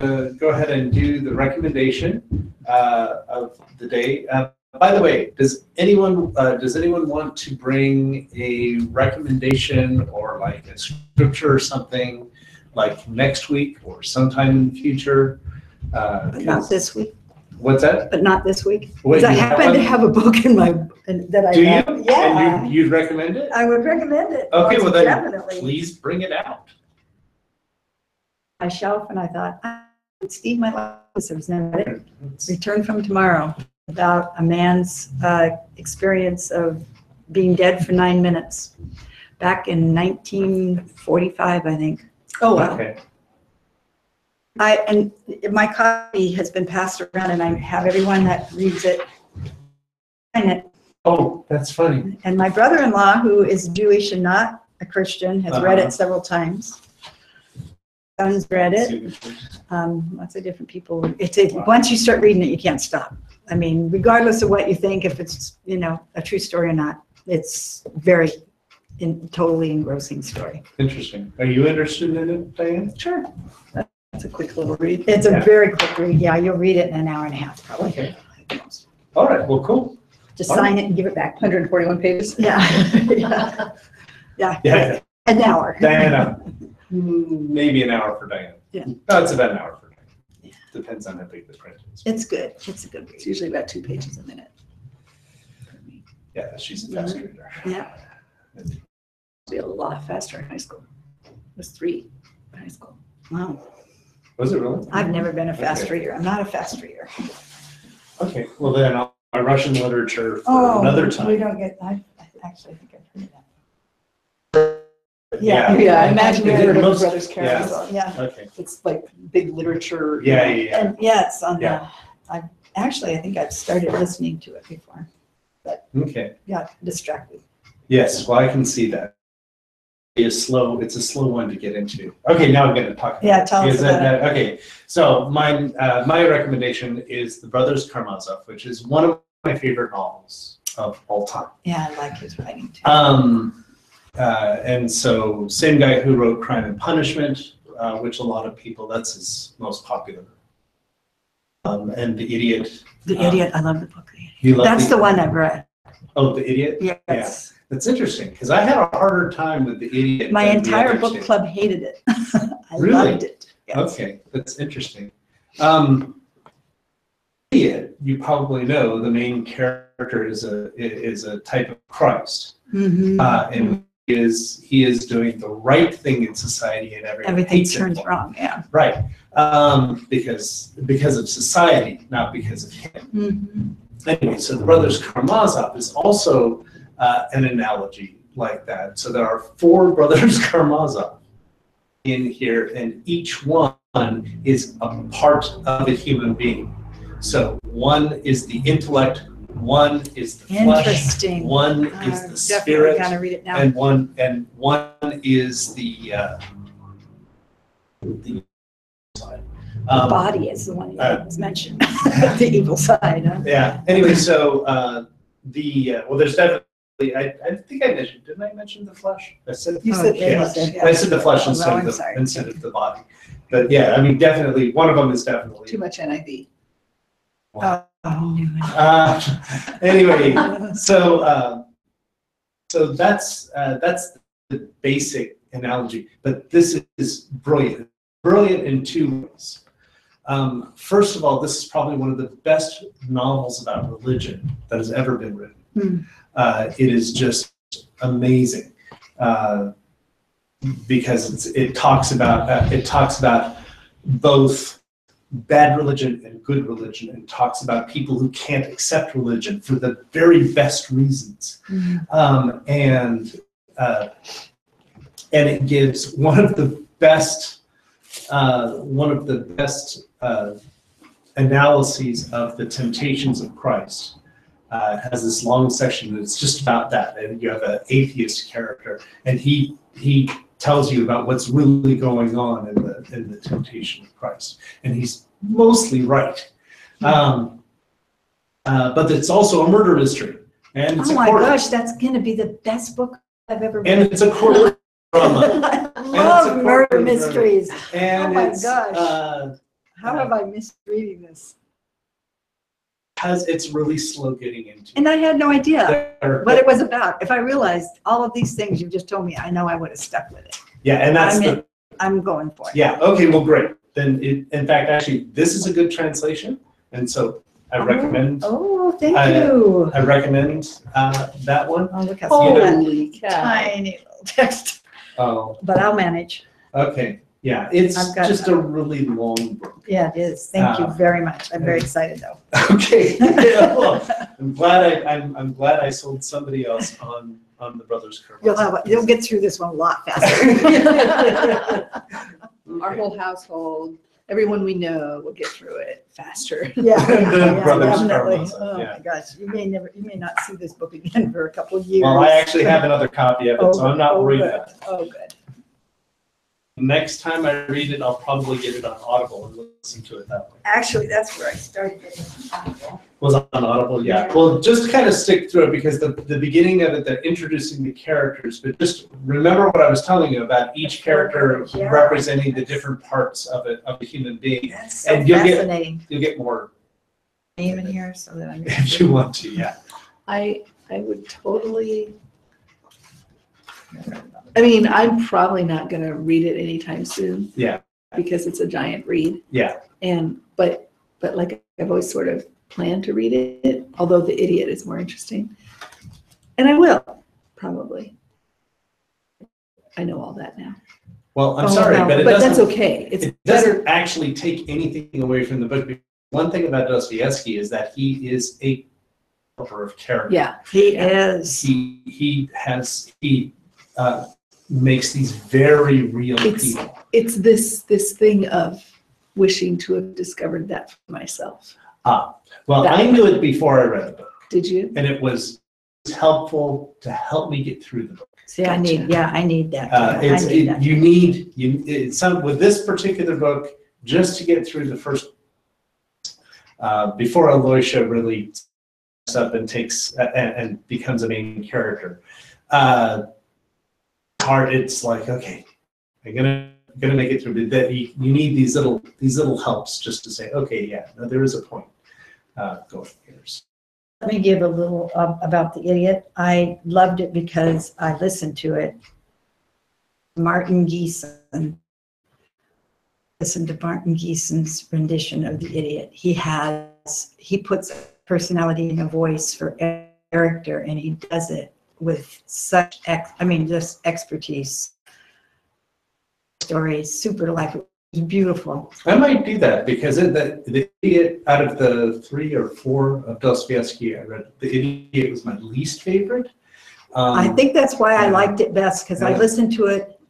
go ahead and do the recommendation of the day. By the way, does anyone want to bring a recommendation or like a scripture or something like next week or sometime in the future? But not this week. What's that? But not this week. Wait, I happen to have a book in my that I do have. you? Yeah. And you'd recommend it? I would recommend it. Okay, well then definitely. Please bring it out. My shelf, and I thought, Steve might like this. It was never Return from Tomorrow, about a man's experience of being dead for 9 minutes back in 1945, I think. Oh, wow. Okay. And my copy has been passed around, and I have everyone that reads it sign it. Oh, that's funny. And my brother-in-law, who is Jewish and not a Christian, has read it several times. Son's read it. Lots of different people. Once you start reading it, you can't stop. I mean, regardless of what you think, if it's a true story or not, it's very totally engrossing story. Interesting. Are you interested in it, Diane? Sure. It's a quick little read. It's a very quick read. Yeah, you'll read it in an hour and a half, probably. Okay. All right. Well, cool. Just sign it and give it back. 141 pages. Yeah. Yeah. An hour. Diana, maybe an hour for Diana. Yeah. No, it's about an hour for Diana. Yeah. Depends on how big the print is. It's good. It's a good read. It's usually about 2 pages a minute. Yeah, she's a fast reader. Yeah. Be a lot faster in high school. It was 3 in high school. Wow. Was it really? I've never been a fast reader. I'm not a fast reader. Okay. Well, then my Russian literature for another time. We don't get. I actually think I've heard that. Yeah. Yeah, I imagine you heard of Most- Brothers Karamazov. yeah. Well. Yeah. Okay. It's like big literature. Yeah. And yeah, it's on Yeah. the. I think I've started listening to it before. Okay. Got distracted. Yes. Well, I can see that. It's a slow one to get into. Okay, now I'm going to talk about Yeah, tell us about it. Okay, so my recommendation is The Brothers Karamazov, which is one of my favorite novels of all time. Yeah, I like his writing too. And so same guy who wrote Crime and Punishment, which a lot of people, that's his most popular. And The Idiot. The Idiot. I love the book. You love That's the one I've read. Oh, The Idiot? Yes. Yeah. That's interesting because I had a harder time with The Idiot. My than the entire other book two. club hated it. I Really? loved it. Yes. Okay, that's interesting. Idiot, you probably know the main character is a type of Christ, and he is doing the right thing in society, and Everything turns wrong. Yeah. Right, because of society, not because of him. Anyway, so The Brothers Karamazov is also an analogy like that. So there are 4 brothers Karamazov in here, and each one is a part of a human being. So one is the intellect, one is the flesh, one is the spirit, Gotta read it now. and one is the side. The body is the one that's mentioned. The evil side. Huh? Yeah. Anyway, so well, there's definitely. I think I mentioned. Didn't I mention the flesh? I said. You said I said the flesh instead of the body. But yeah, I mean, definitely one of them is definitely Too much NIV. Anyway, so that's the basic analogy. But this is brilliant in 2 ways. First of all, this is probably one of the best novels about religion that has ever been written. It is just amazing because it talks about both bad religion and good religion, and talks about people who can't accept religion for the very best reasons, and it gives one of the best analyses of the temptations of Christ. Has this long section that's just about that, and you have an atheist character, and he tells you about what's really going on in the temptation of Christ, and he's mostly right. But it's also a murder mystery, and it's oh my gosh, that's gonna be the best book I've ever read. And it's a court drama. I love murder mysteries. And oh my gosh. How have I missed reading this? It's really slow getting into. And I had no idea There- what it was about. If I realized all of these things you just told me, I know I would have stuck with it. Yeah, and that's I'm going for it. yeah, okay, well, great. Then in fact, actually, this is a good translation. And so I recommend, Oh, thank you. I recommend that one. Oh, look how small that Holy cow. tiny little text, Oh, but I'll manage. okay. Yeah, it's I've got just a really long book. Yeah, it is. Thank you very much. I'm very excited though. Okay. Yeah, well, I'm glad I sold somebody else on the Brothers Karamazov. You'll get through this one a lot faster. Our whole household, everyone we know will get through it faster. Yeah, The Brothers definitely. Karamazov, Oh yeah. my gosh, you may not see this book again for a couple of years. Well, I actually have another copy of it, so I'm not worried good. about it. Oh, good. Next time I read it, I'll probably get it on Audible and listen to it that way. Actually, that's where I started it. Was on Audible, yeah. Yeah. Well, just kind of stick through it because the beginning of it, they're introducing the characters, but just remember what I was telling you about each character Yeah. representing the different parts of a human being. That's so And you'll get- fascinating. You'll get more Name in here so that I'm. if you want to, yeah. I would totally, I mean, I'm probably not gonna read it anytime soon. Yeah. Because it's a giant read. Yeah. And, but like I've always sort of planned to read it, although The Idiot is more interesting. And I will, probably. I know all that now. Well, I'm Oh, sorry, no, but it But doesn't. that's okay. It's It better. doesn't actually take anything away from the book. One thing about Dostoevsky is that he is a developer of character. Yeah. He is. He makes these very real people. It's this thing of wishing to have discovered that for myself. Well, I knew it before I read the book, Did you? and it was helpful to help me get through the book. See, I need that. I need that. With this particular book, just to get through the first, before Aloysia really steps up and takes and becomes a main character. It's like, okay, I'm gonna make it through, but that you need these little helps just to say, okay, yeah, no, there is a point going here. Let me give a little about The Idiot. I loved it because I listened to it. Martin Geeson. Listen to Martin Geeson's rendition of The Idiot. He puts personality and a voice for character, and he does it with such just expertise. Stories, super life. It's beautiful. I might do that because the Idiot, out of the 3 or 4 of Dostoevsky I read, The Idiot was my least favorite. I think that's why I liked it best, because I Yeah. listened to it.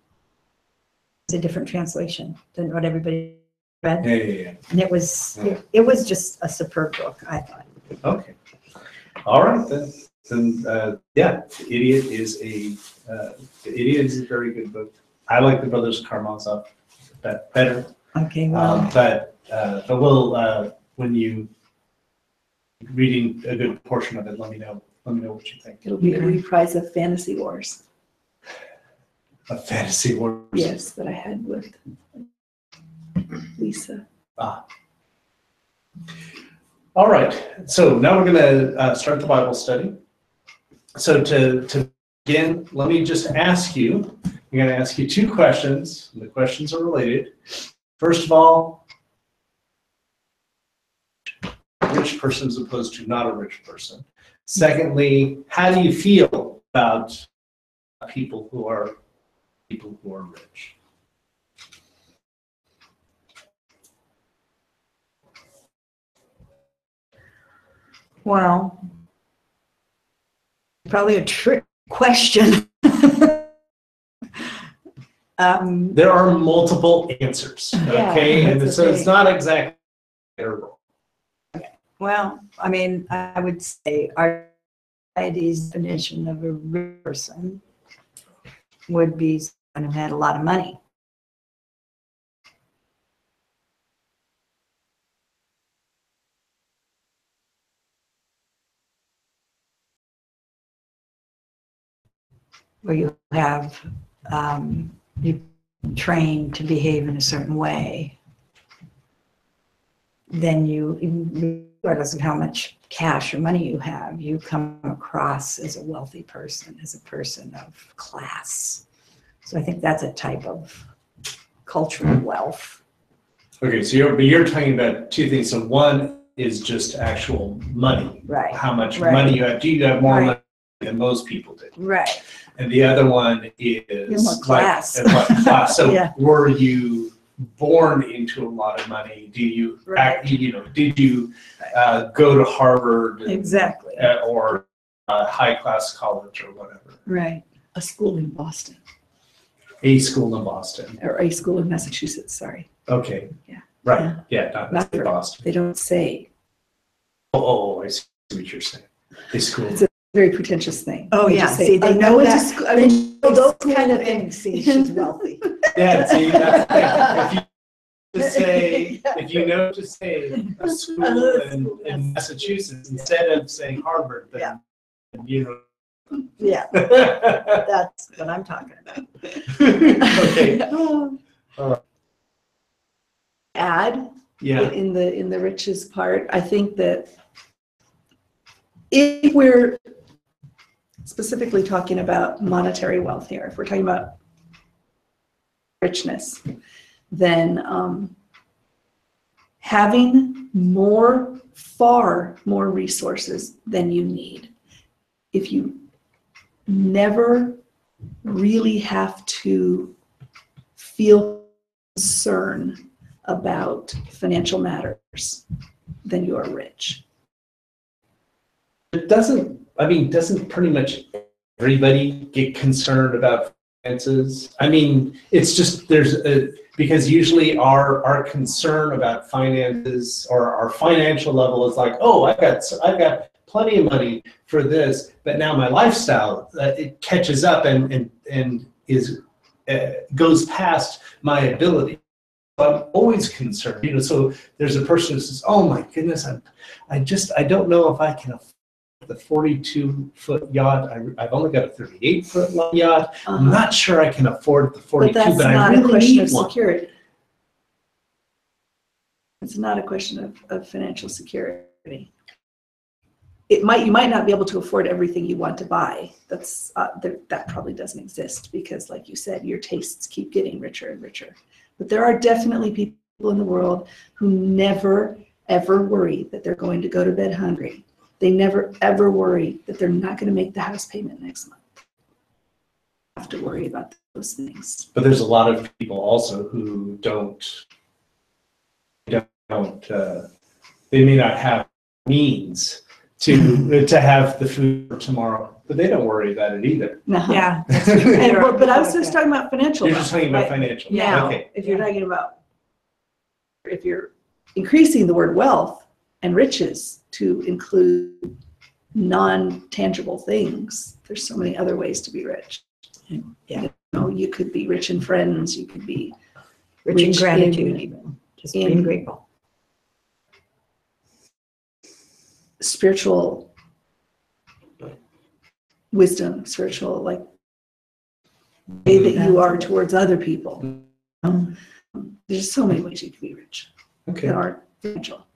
It's a different translation than what everybody read. Yeah. And it was just a superb book, I thought. Okay. All right then. Yeah, The Idiot is a very good book. I like the Brothers Karamazov better. Okay, well, But we'll when you reading a good portion of it, let me know what you think. It'll be a Okay. reprise of Fantasy Wars. A fantasy wars. Yes, that I had with Lisa. All right. So now we're going to start the Bible study. So to begin, let me just ask you. I'm going to ask you 2 questions. And the questions are related. First of all, rich person as opposed to not a rich person. Secondly, how do you feel about people who are rich? well, probably a trick question. There are multiple answers, Yeah, okay? And that's so okay. it's not exactly terrible. Well, I mean, I would say our society's definition of a rich person would be someone who had a lot of money. Where you have, you trained to behave in a certain way. then you, regardless of how much cash or money you have, you come across as a wealthy person, as a person of class. So I think that's a type of cultural wealth. Okay, so you're talking about two things. So one is just actual money. Right. How much Right. money you have. Do you have more Right. money than most people do? Right. And the other one is more class. like what class. So Yeah. were you born into a lot of money? Do you Right. did you go to Harvard Exactly. or a high class college or whatever? Right. A school in Boston, A school in Boston. or a school in Massachusetts, sorry. Okay. Yeah. Right. Yeah, not Not for- Boston. They don't say. Oh, I see what you're saying. A school. It's a very pretentious thing. Oh, They yeah. just say, See, they I know went to that. school- I went to Those school kind of in- things, see, she's wealthy. Yeah, see, that's the thing. If you know to say a school in Massachusetts instead of saying Harvard, then you know. Yeah, that's what I'm talking about. Okay. Add Yeah. in the riches part, I think that if we're specifically talking about monetary wealth here, if we're talking about richness, then having far more resources than you need. If you never really have to feel concern about financial matters, then you are rich. It doesn't pretty much everybody get concerned about finances? I mean, it's just because usually our concern about finances or our financial level is like, oh, I've got plenty of money for this, but now my lifestyle it catches up and is goes past my ability. I'm always concerned, so there's a person who says, oh my goodness, I don't know if I can afford the 42-foot yacht. I've only got a 38-foot yacht. I'm not sure I can afford the 42, But that's but I not a really question need of one. security. It's not a question of financial security. You might not be able to afford everything you want to buy. That probably doesn't exist because, like you said, your tastes keep getting richer and richer. But there are definitely people in the world who never, ever worry that they're going to go to bed hungry. They never, ever worry that they're not going to make the house payment next month. Have to worry about those things. But there's a lot of people also who they may not have means to have the food for tomorrow, but they don't worry about it either. Yeah. But I was just talking about financial. You're just talking about right? financial. Now, Okay. if you're talking about, if you're increasing the word wealth and riches to include non-tangible things, there's so many other ways to be rich. Yeah. You could be rich in friends, you could be Rich in Rich gratitude, in- even. Just being in- grateful. spiritual wisdom, spiritual, like, way that you are towards other people. There's so many ways you can be rich Okay. that aren't financial.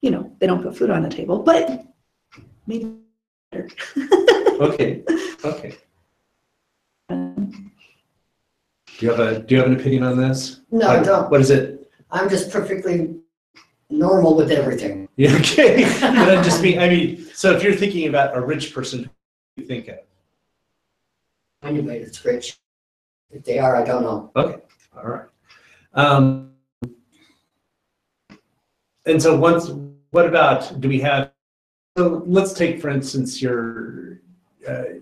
They don't put food on the table, but maybe better. Okay. Okay. Do you have an opinion on this? No, I don't. What is it? I'm just perfectly normal with everything. Yeah, okay. But so if you're thinking about a rich person, who do you think of? Anybody that's rich. If they are, I don't know. Okay. All right. And so what about, do we have, so let's take, for instance, you're a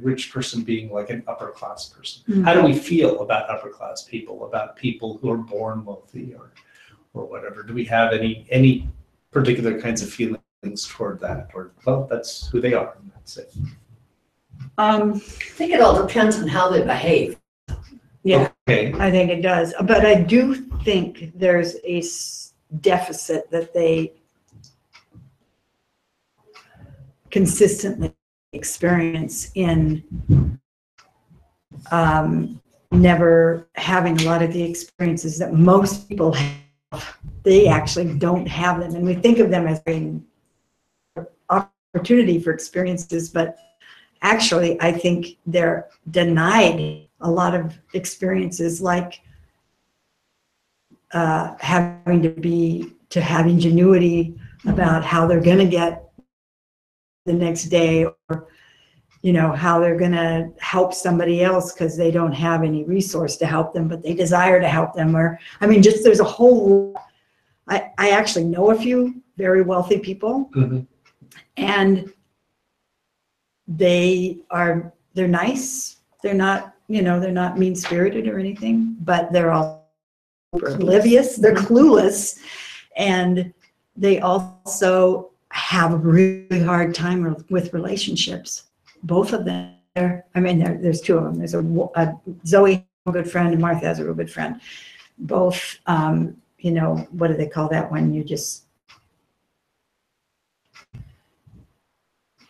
rich person being like an upper class person. Mm-hmm. How do we feel about upper class people, about people who are born wealthy or whatever? Do we have any particular kinds of feelings toward that? Or, well, that's who they are, and that's it. I think it all depends on how they behave. Yeah, Okay. I think it does. But I do think there's a deficit that they consistently experience in never having a lot of the experiences that most people have. They actually don't have them. And we think of them as being opportunity for experiences, but actually I think they're denied a lot of experiences, like having to have ingenuity about how they're going to get the next day, or how they're going to help somebody else because they don't have any resource to help them, but they desire to help them. Or just there's a whole, I actually know a few very wealthy people, and they're nice. They're not, they're not mean-spirited or anything, but they're all oblivious, they're clueless, and they also have a really hard time with relationships. Both of them. There's two of them. There's a Zoe, a good friend, and Martha has a real good friend. Both, what do they call that when you just,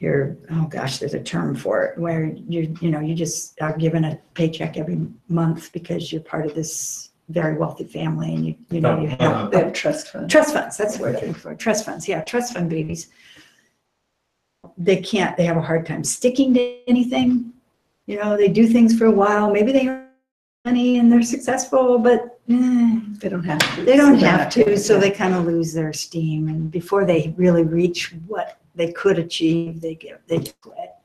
oh gosh, there's a term for it, where you just are given a paycheck every month because you're part of this very wealthy family, and you have trust funds. Trust funds, that's the word I'm looking for. Trust funds, yeah, trust fund babies. They have a hard time sticking to anything. They do things for a while, maybe they earn money and they're successful, but they don't have to. They don't have to, so they kind of lose their steam, and before they really reach what they could achieve, they quit.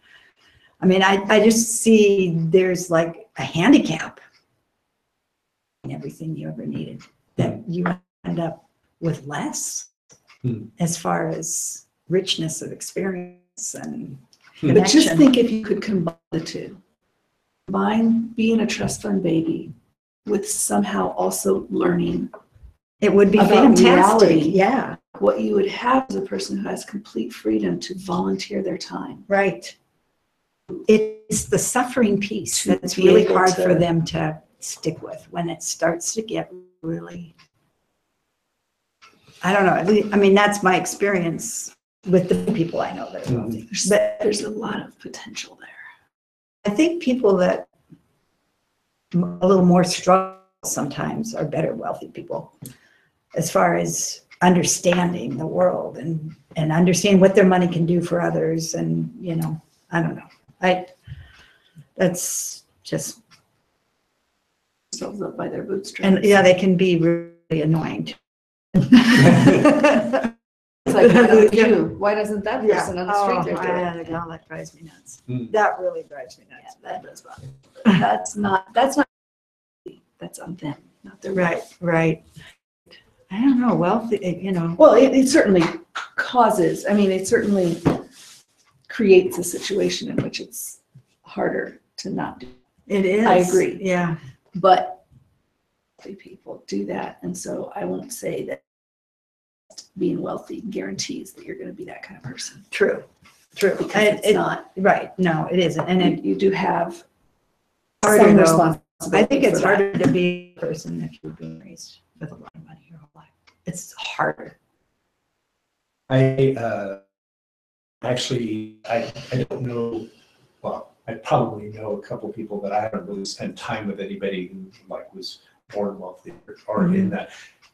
I just see there's like a handicap in everything you ever needed, that you end up with less as far as richness of experience and connection. But just think if you could combine the two. Combine being a trust fund baby with somehow also learning. It would be about fantastic. Reality. Yeah. What you would have is a person who has complete freedom to volunteer their time. Right. It's the suffering piece that's really hard for them to stick with when it starts to get really, I don't know. That's my experience with the people I know that are wealthy. But there's a lot of potential there. I think people that a little more struggle sometimes are better wealthy people, as far as understanding the world and understand what their money can do for others. And, I don't know. That's just Themselves up by their bootstraps. And yeah, they can be really annoying. It's like, why doesn't that person on the street there do it? Yeah, that drives me nuts. That really drives me nuts. Yeah, that does bother me. That's not, that's on them, not their right. I don't know, wealthy, Well, it certainly causes, it certainly creates a situation in which it's harder to not do. It is. I agree. Yeah. But people do that, and so I won't say that being wealthy guarantees that you're going to be that kind of person. True. Because it's not. Right. No, it isn't. And you do have harder, some though. responsibility. I think it's for that. harder to be a person if you've been raised with a lot of money your whole life. It's harder. I don't know, well, I probably know a couple people, but I haven't really spent time with anybody who was born wealthy or in that.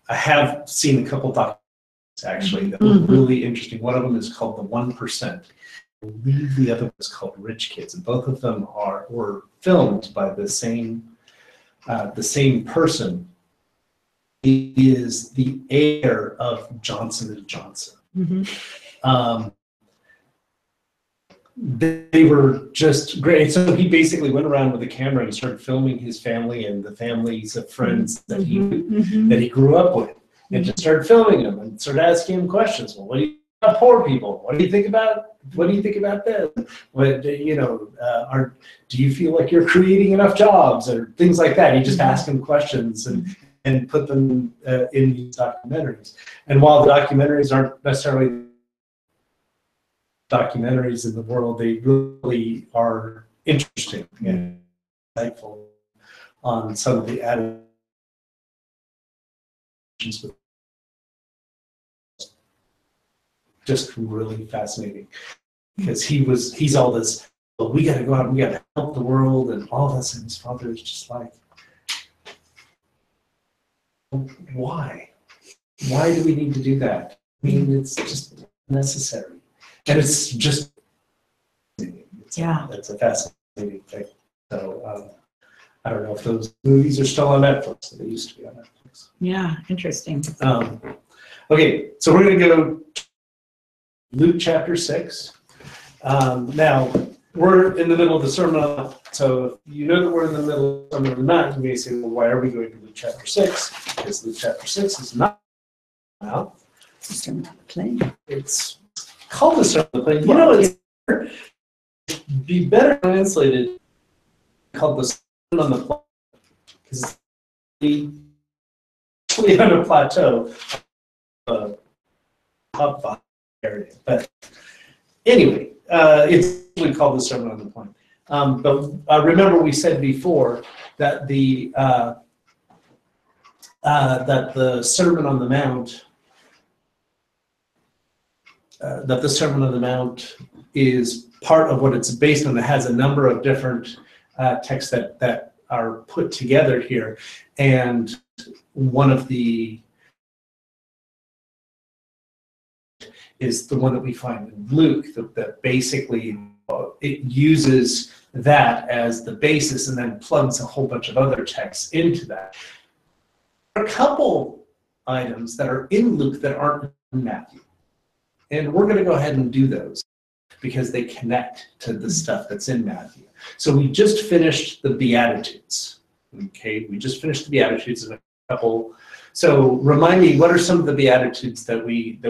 I have seen a couple documentaries actually that were really interesting. One of them is called The 1%. I believe the other one is called Rich Kids, and both of them were filmed by the same person. He is the heir of Johnson & Johnson. They were just great. So he basically went around with a camera and started filming his family and the families of friends that he grew up with, and just started filming them and started asking him questions. Well, what do you think about poor people? What do you think about this? What do you feel like you're creating enough jobs or things like that? He just asked him questions and put them in these documentaries. And while the documentaries aren't necessarily documentaries in the world, they really are interesting and insightful on some of the attitudes. Just really fascinating, because he's all this, well, we got to go out and we got to help the world and all this, and his father is just like, why? Why do we need to do that? I mean, it's just necessary. And it's just, it's a fascinating thing. So I don't know if those movies are still on Netflix. They used to be on Netflix. Yeah, interesting. Okay, so we're going to go Luke chapter 6. Now, we're in the middle of the sermon, so if you know that we're in the middle of the sermon or not, you may say, well, why are we going to Luke chapter 6? Because Luke chapter 6 is not now. It's on the plane. It's called the sermon on the plain. You know, it's be better translated called the sermon on the plain, because it's actually on a plateau, up area. But anyway, it's actually called the sermon on the plain. But remember, we said before that the Sermon on the Mount. That the Sermon on the Mount is part of what it's based on. It has a number of different texts that are put together here, and one of the is the one that we find in Luke that basically it uses that as the basis and then plugs a whole bunch of other texts into that. There are a couple items that are in Luke that aren't in Matthew. And we're going to go ahead and do those because they connect to the stuff that's in Matthew. So we just finished the Beatitudes. Okay, we just finished the Beatitudes in a couple. So remind me, what are some of the Beatitudes that we've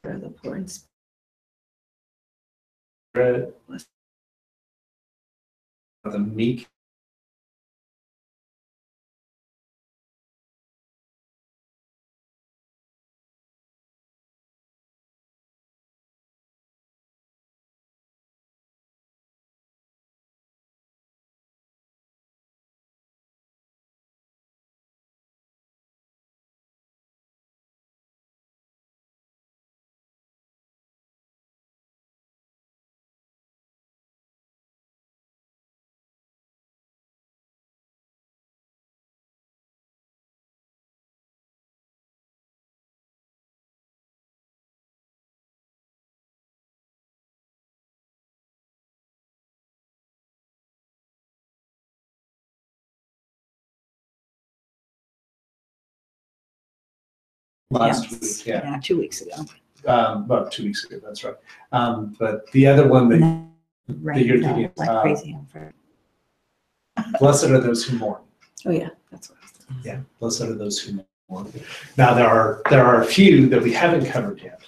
The poor in read? The meek. Last week, yeah. Yeah, 2 weeks ago. About 2 weeks ago, that's right. But the other one that you're thinking, like crazy on Friday. blessed are those who mourn. Oh, yeah, that's what I was thinking. Yeah, blessed are those who mourn. Now there are a few that we haven't covered yet.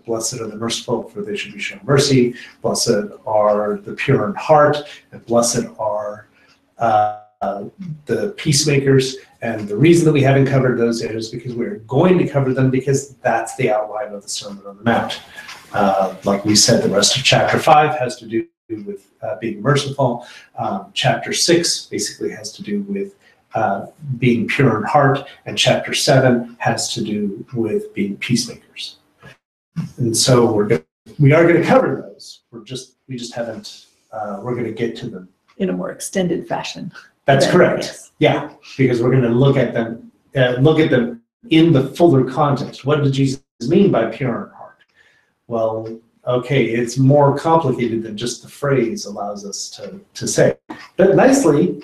Blessed are the merciful, for they should be shown mercy. Blessed are the pure in heart, and blessed are the peacemakers. And the reason that we haven't covered those is because we're going to cover them because that's the outline of the Sermon on the Mount. Like we said, the rest of chapter 5 has to do with being merciful. Chapter 6 basically has to do with being pure in heart, and chapter 7 has to do with being peacemakers. And so we are going to cover those. We just haven't. We're going to get to them In a more extended fashion. That's correct. Yes. Yeah, because we're going to look at them in the fuller context. What did Jesus mean by pure in heart? Well, okay, it's more complicated than just the phrase allows us to say. But nicely,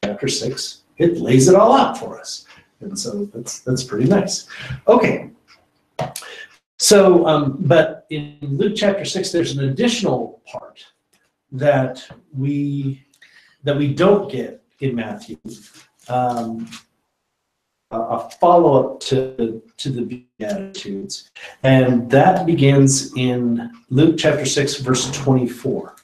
chapter 6, it lays it all out for us. And so that's pretty nice. Okay. So, but in Luke chapter 6, there's an additional part that we don't get in Matthew, a follow-up to the Beatitudes, and that begins in Luke chapter 6, verse 24.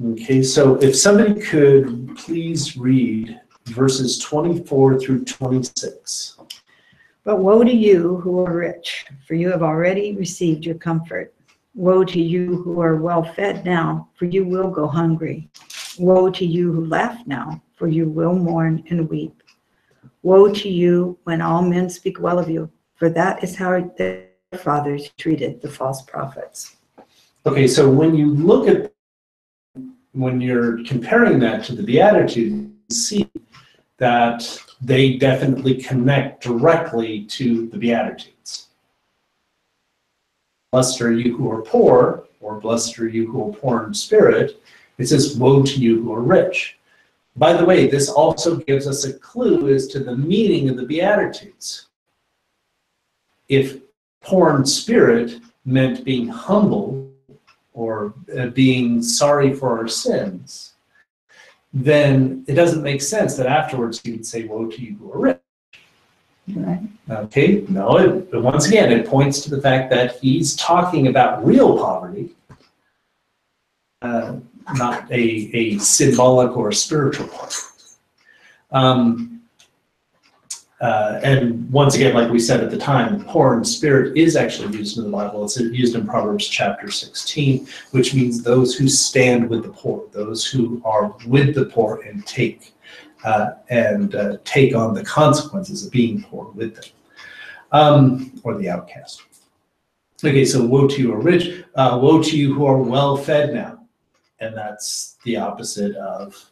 Okay, so if somebody could please read verses 24 through 26. But woe to you who are rich, for you have already received your comfort. Woe to you who are well fed now, for you will go hungry. Woe to you who laugh now, for you will mourn and weep. Woe to you when all men speak well of you, for that is how their fathers treated the false prophets. Okay, so when you look at when you're comparing that to the Beatitudes, you see that they definitely connect directly to the Beatitudes. Blessed are you who are poor, or blessed are you who are poor in spirit. It says, woe to you who are rich. By the way, this also gives us a clue as to the meaning of the Beatitudes. If poor in spirit meant being humble or being sorry for our sins, then it doesn't make sense that afterwards he would say, woe to you who are rich. Right. Okay, no, once again, it points to the fact that he's talking about real poverty, not a symbolic or a spiritual poverty. And once again, like we said at the time, poor in spirit is actually used in the Bible. It's used in Proverbs chapter 16, which means those who stand with the poor, those who are with the poor and take on the consequences of being poor with them, or the outcast. Okay, so woe to you who are rich, woe to you who are well fed now. And that's the opposite of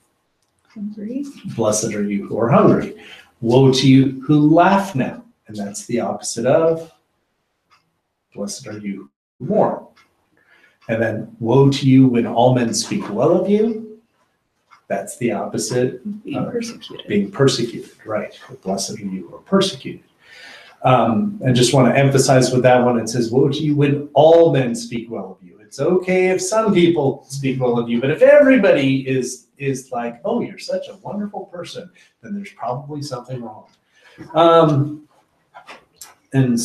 Hungry. blessed are you who are hungry. Woe to you who laugh now, and that's the opposite of blessed are you who mourn. And then woe to you when all men speak well of you, that's the opposite Being persecuted. being persecuted, right? Blessed are you who are persecuted. I just want to emphasize with that one, it says, woe to you when all men speak well of you. It's okay if some people speak well of you, but if everybody is like, oh, you're such a wonderful person, then there's probably something wrong. And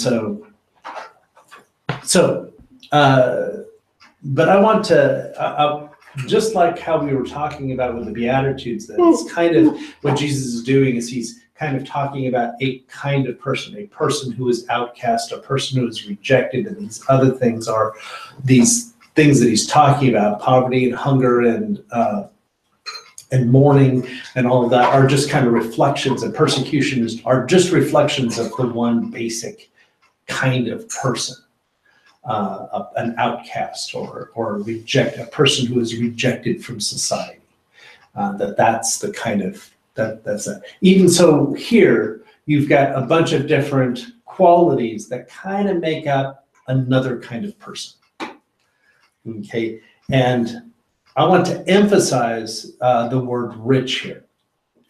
but I want to, just like how we were talking about with the Beatitudes, that it's kind of what Jesus is doing is he's kind of talking about a kind of person, a person who is outcast, a person who is rejected, and these other things are these things that he's talking about, poverty and hunger and mourning and all of that are just kind of reflections, and persecution are just reflections of the one basic kind of person, an outcast or a person who is rejected from society. That's the kind of, that's it. Even so here, you've got a bunch of different qualities that kind of make up another kind of person. Okay, and I want to emphasize the word rich here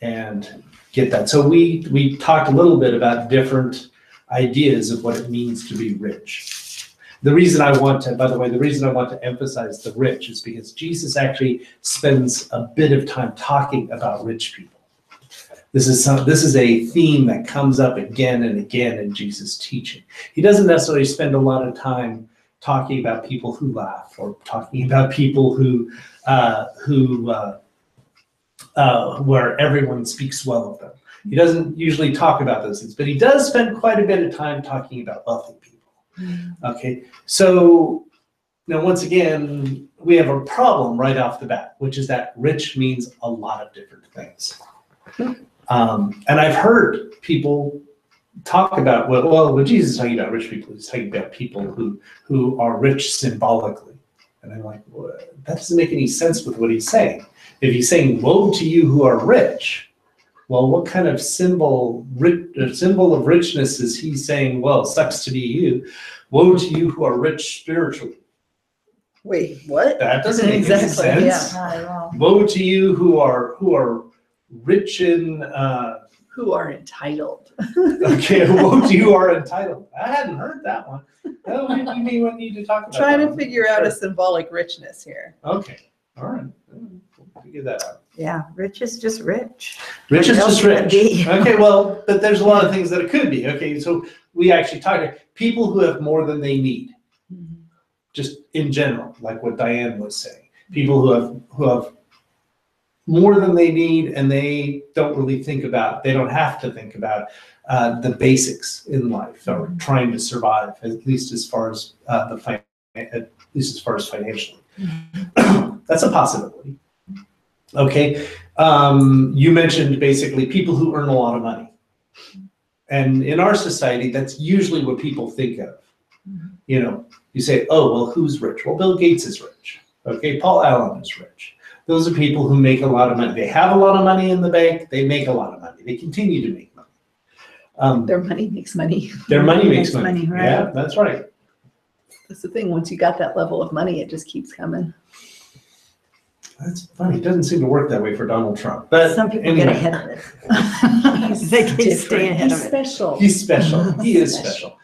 and get that. So we talked a little bit about different ideas of what it means to be rich. The reason I want to, by the way, the reason I want to emphasize the rich is because Jesus actually spends a bit of time talking about rich people. This is a theme that comes up again and again in Jesus' teaching. He doesn't necessarily spend a lot of time talking about people who laugh or talking about people where everyone speaks well of them. He doesn't usually talk about those things, but he does spend quite a bit of time talking about wealthy people. Okay, so now once again, we have a problem right off the bat, which is that rich means a lot of different things. And I've heard people talk about, well, when Jesus is talking about rich people, he's talking about people who are rich symbolically. And I'm like, well, that doesn't make any sense with what he's saying. If he's saying, woe to you who are rich, well, what kind of symbol of richness is he saying, well, sucks to be you? Woe to you who are rich spiritually. Wait, what? That doesn't make any sense. Yeah, not at all. Woe to you who are rich in Who are entitled. okay, woe to you who are entitled. I hadn't heard that one. Oh, we need to talk about Trying that to one. figure out a Sure. symbolic richness here. Okay, all right. We'll figure that out. Yeah, rich is just rich. Rich is What else just would it rich. be? Okay, well, but there's a lot of things that it could be. Okay, so we actually talked about people who have more than they need, just in general, like what Diane was saying. People who have more than they need, and they don't really think about, they don't have to think about the basics in life or trying to survive, at least as far as financially. That's a possibility. Okay, you mentioned basically people who earn a lot of money, and in our society, that's usually what people think of. You know, you say, oh, well, who's rich? Well, Bill Gates is rich. Okay, Paul Allen is rich. Those are people who make a lot of money. They have a lot of money in the bank. They make a lot of money. They continue to make money. Their money makes money. Their money makes Makes money. money, right. Yeah, that's right. That's the thing. Once you got that level of money, it just keeps coming. That's funny. It doesn't seem to work that way for Donald Trump. But Some people anyway, get ahead of it. They can stay ahead He's of it. special. He's special. He is special.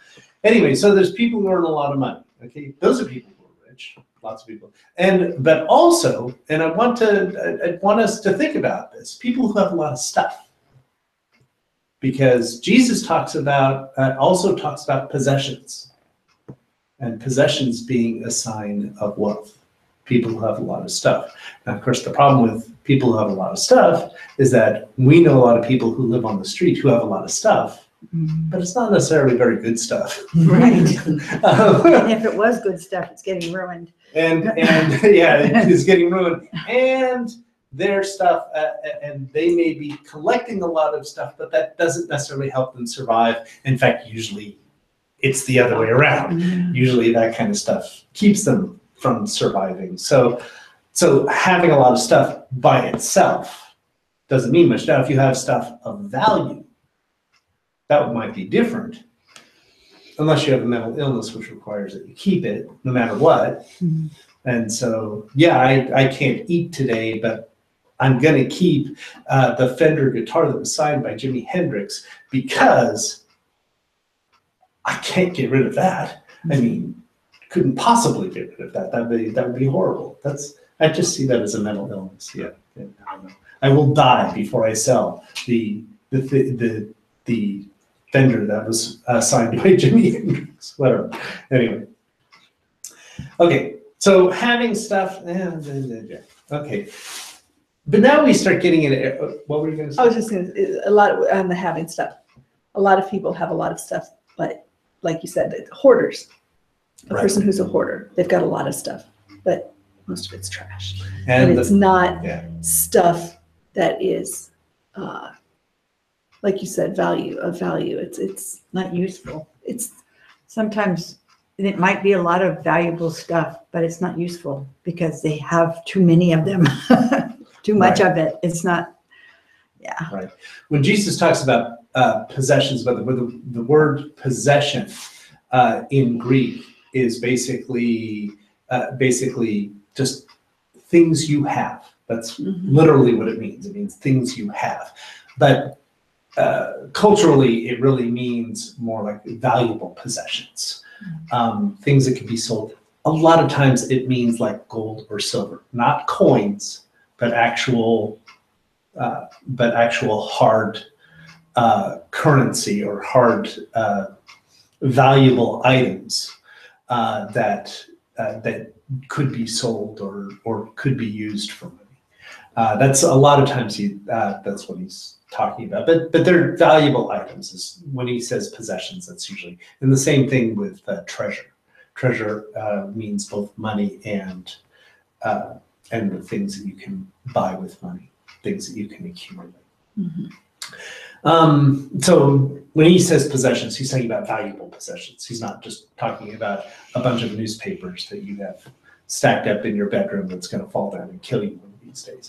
Anyway, so there's people who earn a lot of money. Okay, those are people who are rich. Lots of people. But also, and I want us to think about this, people who have a lot of stuff. Because Jesus also talks about possessions. And possessions being a sign of wealth. People who have a lot of stuff. Now, of course, the problem with people who have a lot of stuff is that we know a lot of people who live on the street who have a lot of stuff, but it's not necessarily very good stuff. Right. And if it was good stuff, it's getting ruined. And yeah, it's getting ruined. And their stuff, and they may be collecting a lot of stuff, but that doesn't necessarily help them survive. In fact, usually it's the other way around. Usually that kind of stuff keeps them from surviving. So having a lot of stuff by itself doesn't mean much. Now, if you have stuff of value, that might be different. Unless you have a mental illness, which requires that you keep it no matter what. And so, yeah, I can't eat today, but I'm going to keep the Fender guitar that was signed by Jimi Hendrix because I can't get rid of that. I mean, couldn't possibly get rid of that. That would be horrible. I just see that as a mental illness. Yeah, I don't know. I will die before I sell the Fender that was signed by Jimi Hendrix. Whatever. Anyway. Okay. So having stuff. Okay. But now we start getting into what were you going to say? I was just going to, a lot on the having stuff. A lot of people have a lot of stuff, but like you said, hoarders. A person who's a hoarder, they've got a lot of stuff, but most of it's trash. And it's not stuff that is, like you said, of value. It's Not useful. Sometimes it might be a lot of valuable stuff, but it's not useful because they have too many of them. Too much of it. It's not, Right. When Jesus talks about possessions, but the word possession in Greek is basically just things you have. That's literally what it means. It means things you have. But culturally, it really means more like valuable possessions, things that can be sold. A lot of times it means like gold or silver, not coins, but actual hard currency or hard valuable items that could be sold or could be used for money. That's a lot of times that's what he's talking about. But they're valuable items. Is when he says possessions, that's usually, and the same thing with treasure. Treasure means both money and the things that you can buy with money, things that you can accumulate. So when he says possessions, he's talking about valuable possessions. He's not just talking about a bunch of newspapers that you have stacked up in your bedroom that's going to fall down and kill you one of these days.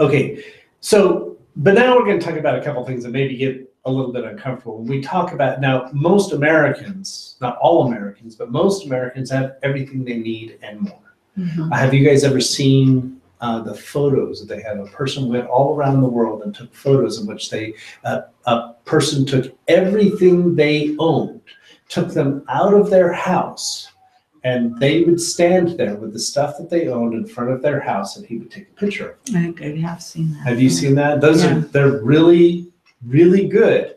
Okay, so, but now we're going to talk about a couple things that maybe get a little bit uncomfortable. When we talk about, now most Americans, not all Americans, but most Americans have everything they need and more. Have you guys ever seen the photos that they have? A person went all around the world and took photos in which a person took everything they owned, took them out of their house, and they would stand there with the stuff that they owned in front of their house, and he would take a picture of it. I think I have seen that. Have you seen that? They're really, really good.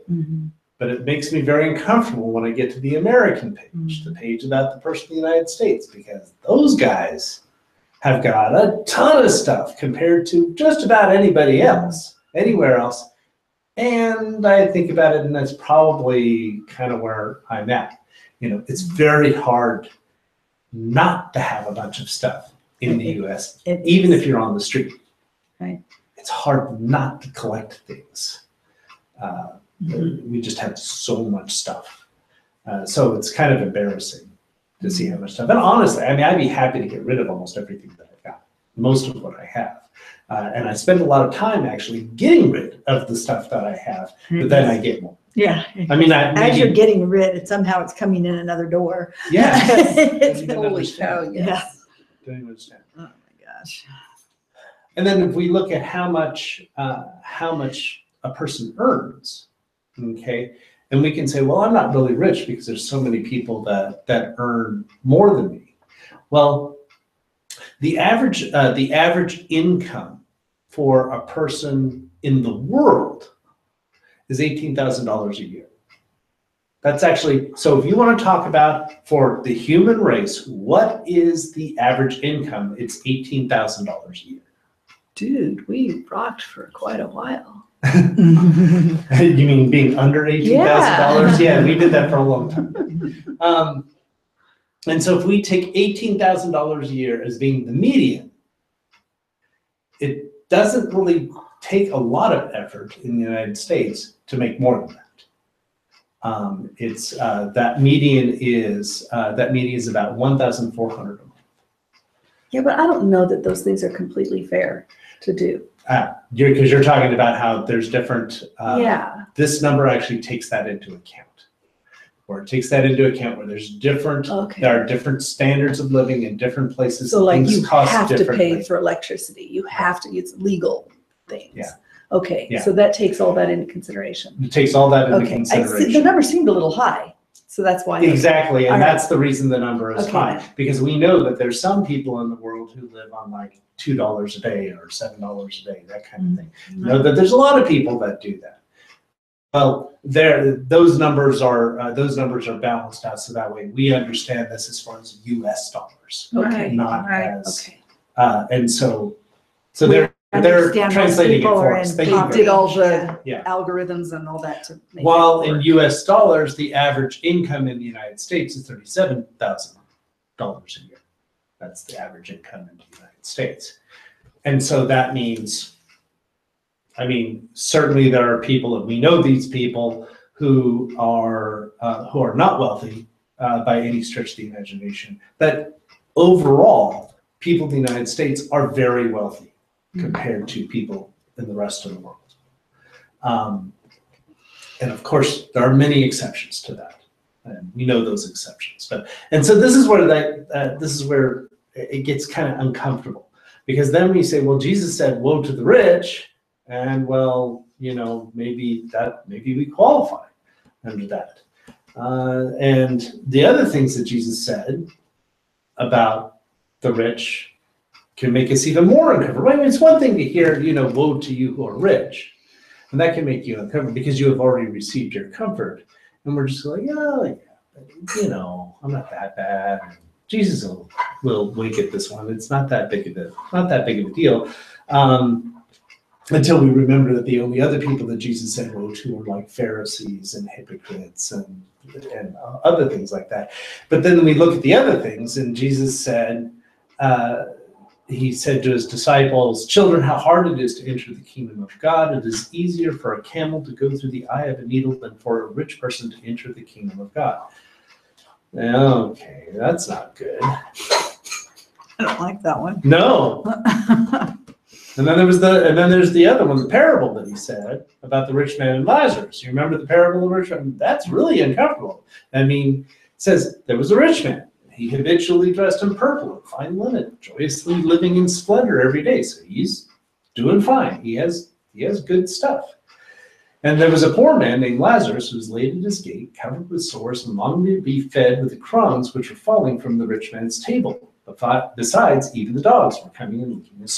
But it makes me very uncomfortable when I get to the American page, the page about the person in the United States, because those guys have got a ton of stuff compared to just about anybody else, anywhere else. And I think about it, and that's probably kind of where I'm at. You know, it's very hard not to have a bunch of stuff in the US, even if you're on the street. Right. It's hard not to collect things. We just have so much stuff. So it's kind of embarrassing. to see how much stuff. And honestly, I mean, I'd be happy to get rid of almost everything that I've got, most of what I have. And I spend a lot of time actually getting rid of the stuff that I have, but then I get more. Yeah. I mean, As you're getting rid, somehow it's coming in another door. yeah. It's Holy cow, yes. Don't understand. Oh my gosh. And then if we look at how much a person earns, okay, and we can say, well, I'm not really rich because there's so many people that earn more than me. Well, the average income for a person in the world is $18,000 a year. That's actually, so if you want to talk about for the human race, what is the average income? It's $18,000 a year. Dude, we rocked for quite a while. You mean being under $18,000? Yeah, we did that for a long time. And so if we take $18,000 a year as being the median, it doesn't really take a lot of effort in the United States to make more than that. That median is about $1,400 a month. Yeah, but I don't know that those things are completely fair to do. Because you're talking about how there's different. Yeah. This number actually takes that into account. Or it takes that into account where there's different, Okay. there are different standards of living in different places. So like Things you cost have to differently. pay for electricity. You have to, it's legal things. Yeah. Okay, Yeah. so that takes all that into consideration. It takes all that into Okay, the consideration. number seemed a little high, so that's why. Exactly, and All right. that's the reason the number is Okay. high, because we know that there's some people in the world who live on like $2 a day or $7 a day, that kind of thing. You know that there's a lot of people that do that. Well, those numbers are balanced out so that way we understand this as far as U.S. dollars, Okay. not Right. as. Okay. And so We they're understand most translating it people for are us. in They They did all Yeah. the Yeah. algorithms and all that to make it While in work. U.S. dollars, the average income in the United States is $37,000 a year. That's the average income in the United States. And so that means, I mean, certainly there are people, and we know these people who are not wealthy by any stretch of the imagination, but overall, people in the United States are very wealthy compared to people in the rest of the world. And of course, there are many exceptions to that, and we know those exceptions. And so this is where it gets kind of uncomfortable, because then we say, well, Jesus said, "Woe to the rich," and well, you know, maybe we qualify under that. And the other things that Jesus said about the rich can make us even more uncomfortable. I mean, it's one thing to hear, you know, "Woe to you who are rich," and that can make you uncomfortable because you have already received your comfort. And we're just like, oh, yeah, but, you know, I'm not that bad. And Jesus will wink at this one. It's not that big of a deal. Until we remember that the only other people that Jesus said woe to were like Pharisees and hypocrites and other things like that. But then we look at the other things, and Jesus said, he said to his disciples, "Children, how hard it is to enter the kingdom of God. It is easier for a camel to go through the eye of a needle than for a rich person to enter the kingdom of God." Okay, that's not good. I don't like that one. No. And then there's the other one, the parable that he said about the rich man and Lazarus. You remember the parable of the rich man? That's really uncomfortable. I mean, it says there was a rich man. He habitually dressed in purple and fine linen, joyously living in splendor every day. So he's doing fine. He has good stuff. And there was a poor man named Lazarus who was laid at his gate, covered with sores, and longing to be fed with the crumbs which were falling from the rich man's table. But besides, even the dogs were coming and licking his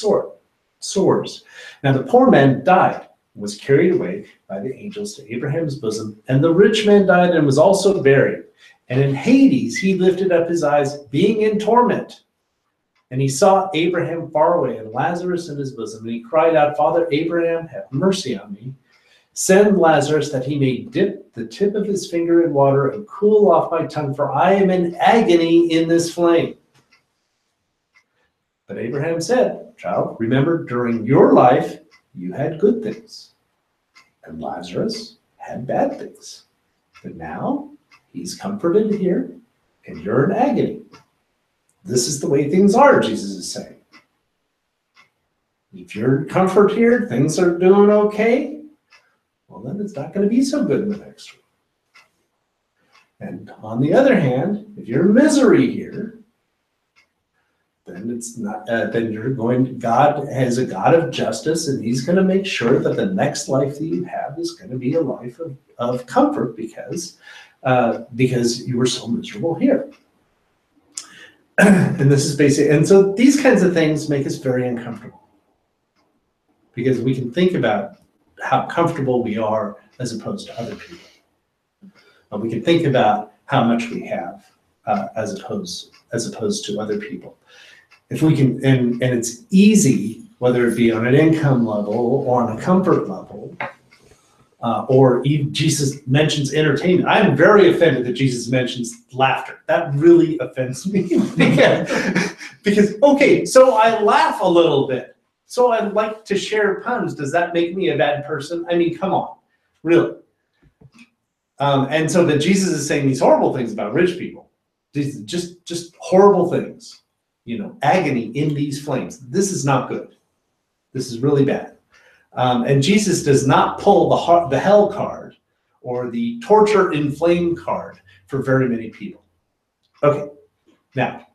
sores. Now the poor man died and was carried away by the angels to Abraham's bosom, and the rich man died and was also buried. And in Hades he lifted up his eyes, being in torment. And he saw Abraham far away and Lazarus in his bosom. And he cried out, "Father Abraham, have mercy on me. Send Lazarus that he may dip the tip of his finger in water and cool off my tongue, for I am in agony in this flame." But Abraham said, "Child, remember during your life you had good things, and Lazarus had bad things. But now he's comforted here, and you're in agony. This is the way things are, Jesus is saying. If you're in comfort here, things are doing okay, well, then it's not going to be so good in the next room. And on the other hand, if you're in misery here, then it's not. Then you're going. God is a God of justice, and He's going to make sure that the next life that you have is going to be a life of comfort because you were so miserable here. And this is basic. And so these kinds of things make us very uncomfortable because we can think about how comfortable we are as opposed to other people. We can think about how much we have as opposed to other people. If we can, and it's easy, whether it be on an income level or on a comfort level, or even Jesus mentions entertainment. I'm very offended that Jesus mentions laughter. That really offends me. Because, okay, so I laugh a little bit. So I like to share puns. Does that make me a bad person? I mean, come on, really. And so that Jesus is saying these horrible things about rich people. These just horrible things. Agony in these flames. This is not good. This is really bad. And Jesus does not pull the hell card or the torture in flame card for very many people. Okay, now,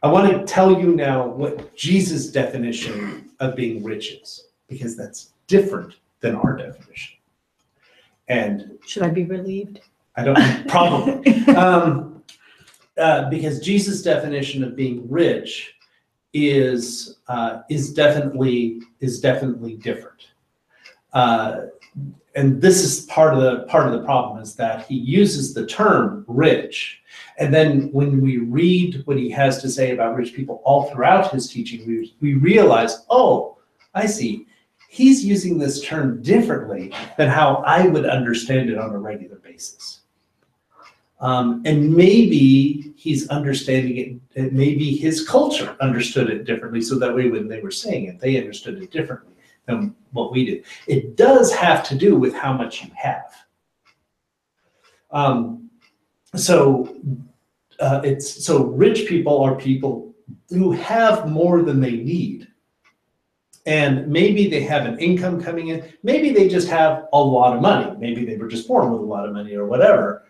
I want to tell you now what Jesus' definition of being rich is, because that's different than our definition. And should I be relieved? I don't, probably. Because Jesus' definition of being rich is definitely different. And this is part of the problem, is that he uses the term rich, and then when we read what he has to say about rich people all throughout his teaching, we realize, oh, I see. He's using this term differently than how I would understand it on a regular basis. And maybe he's understanding it, maybe his culture understood it differently, so that way when they were saying it, they understood it differently than what we did. It does have to do with how much you have. So rich people are people who have more than they need. And maybe they have an income coming in. Maybe they just have a lot of money. Maybe they were just born with a lot of money or whatever.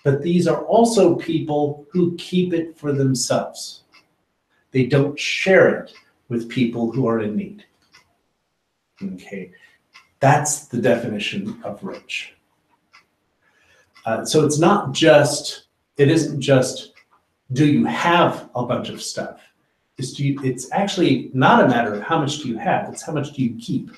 But these are also people who keep it for themselves. They don't share it with people who are in need. Okay, that's the definition of rich. So it isn't just, do you have a bunch of stuff? It's actually not a matter of how much do you have, it's how much do you keep.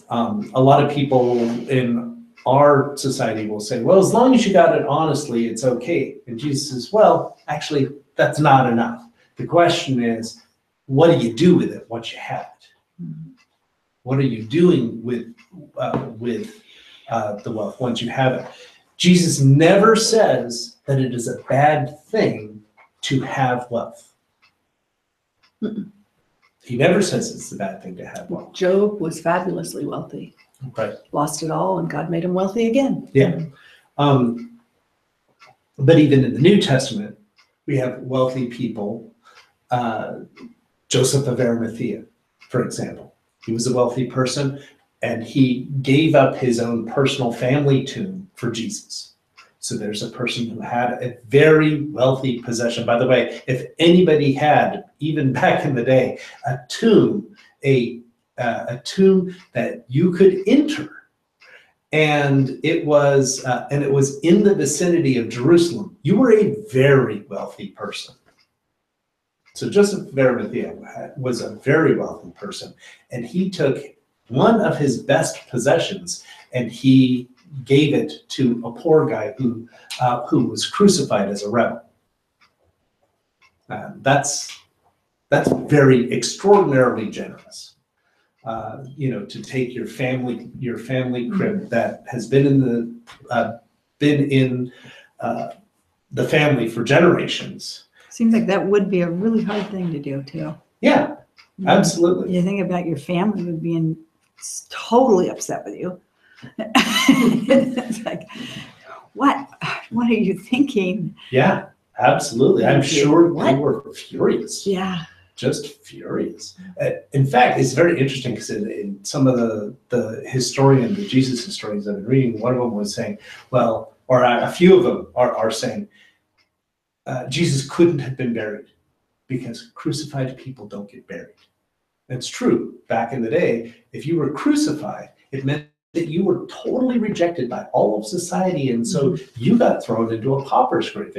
A lot of people in our society will say, well, as long as you got it honestly, it's okay. And Jesus says, well, actually, that's not enough. The question is, what do you do with it once you have it? What are you doing with the wealth once you have it? Jesus never says that it is a bad thing to have wealth. He never says it's a bad thing to have wealth. Job was fabulously wealthy. Right. Lost it all, and God made him wealthy again. Yeah. But even in the New Testament, we have wealthy people. Joseph of Arimathea, for example. He was a wealthy person, and he gave up his own personal family tomb for Jesus. So there's a person who had a very wealthy possession. By the way, if anybody had, even back in the day, a tomb that you could enter, and it was in the vicinity of Jerusalem, you were a very wealthy person. So Joseph of Arimathea was a very wealthy person, and he took one of his best possessions and he gave it to a poor guy who was crucified as a rebel. That's very extraordinarily generous. To take your family crib that has been in the family for generations. Seems like that would be a really hard thing to do too. Yeah, absolutely. You think about your family would be totally upset with you. It's like, what are you thinking? Yeah, absolutely. I'm sure they were furious. Yeah. Just furious. In fact, it's very interesting because in some of the Jesus historians I've been reading, one of them was saying, well, or a few of them are saying, Jesus couldn't have been buried because crucified people don't get buried. It's true. Back in the day, if you were crucified, it meant that you were totally rejected by all of society, and so you got thrown into a pauper's grave,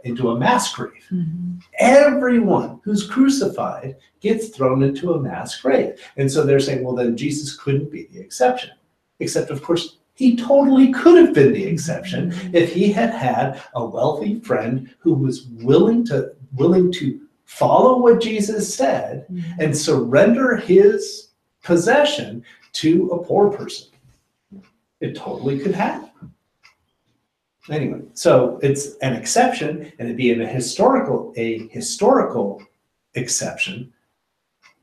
into a mass grave. Mm-hmm. Everyone who's crucified gets thrown into a mass grave. And so they're saying, well, then Jesus couldn't be the exception. Except, of course, he totally could have been the exception if he had had a wealthy friend who was willing to follow what Jesus said and surrender his possession to a poor person. It totally could happen. Anyway, so it's an exception, and it'd be a historical exception,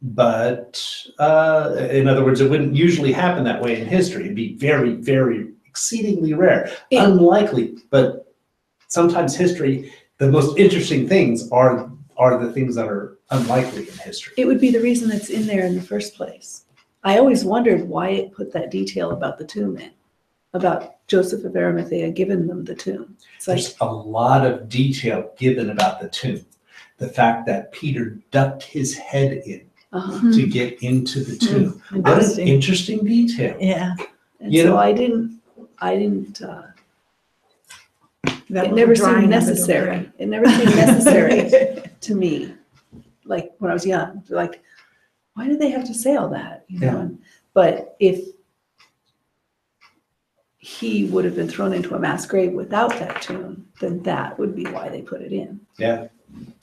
but in other words, it wouldn't usually happen that way in history. It'd be very, very exceedingly rare, unlikely. But sometimes history, the most interesting things are the things that are unlikely in history. It would be the reason it's in there in the first place. I always wondered why it put that detail about the tomb in, about Joseph of Arimathea giving them the tomb. It's like, there's a lot of detail given about the tomb. The fact that Peter ducked his head in to get into the tomb. What an interesting detail. Yeah. And so I didn't. It never seemed necessary. It never seemed necessary to me. Like when I was young, like, why did they have to say all that? You know? Yeah. But if he would have been thrown into a mass grave without that tomb, then that would be why they put it in. Yeah.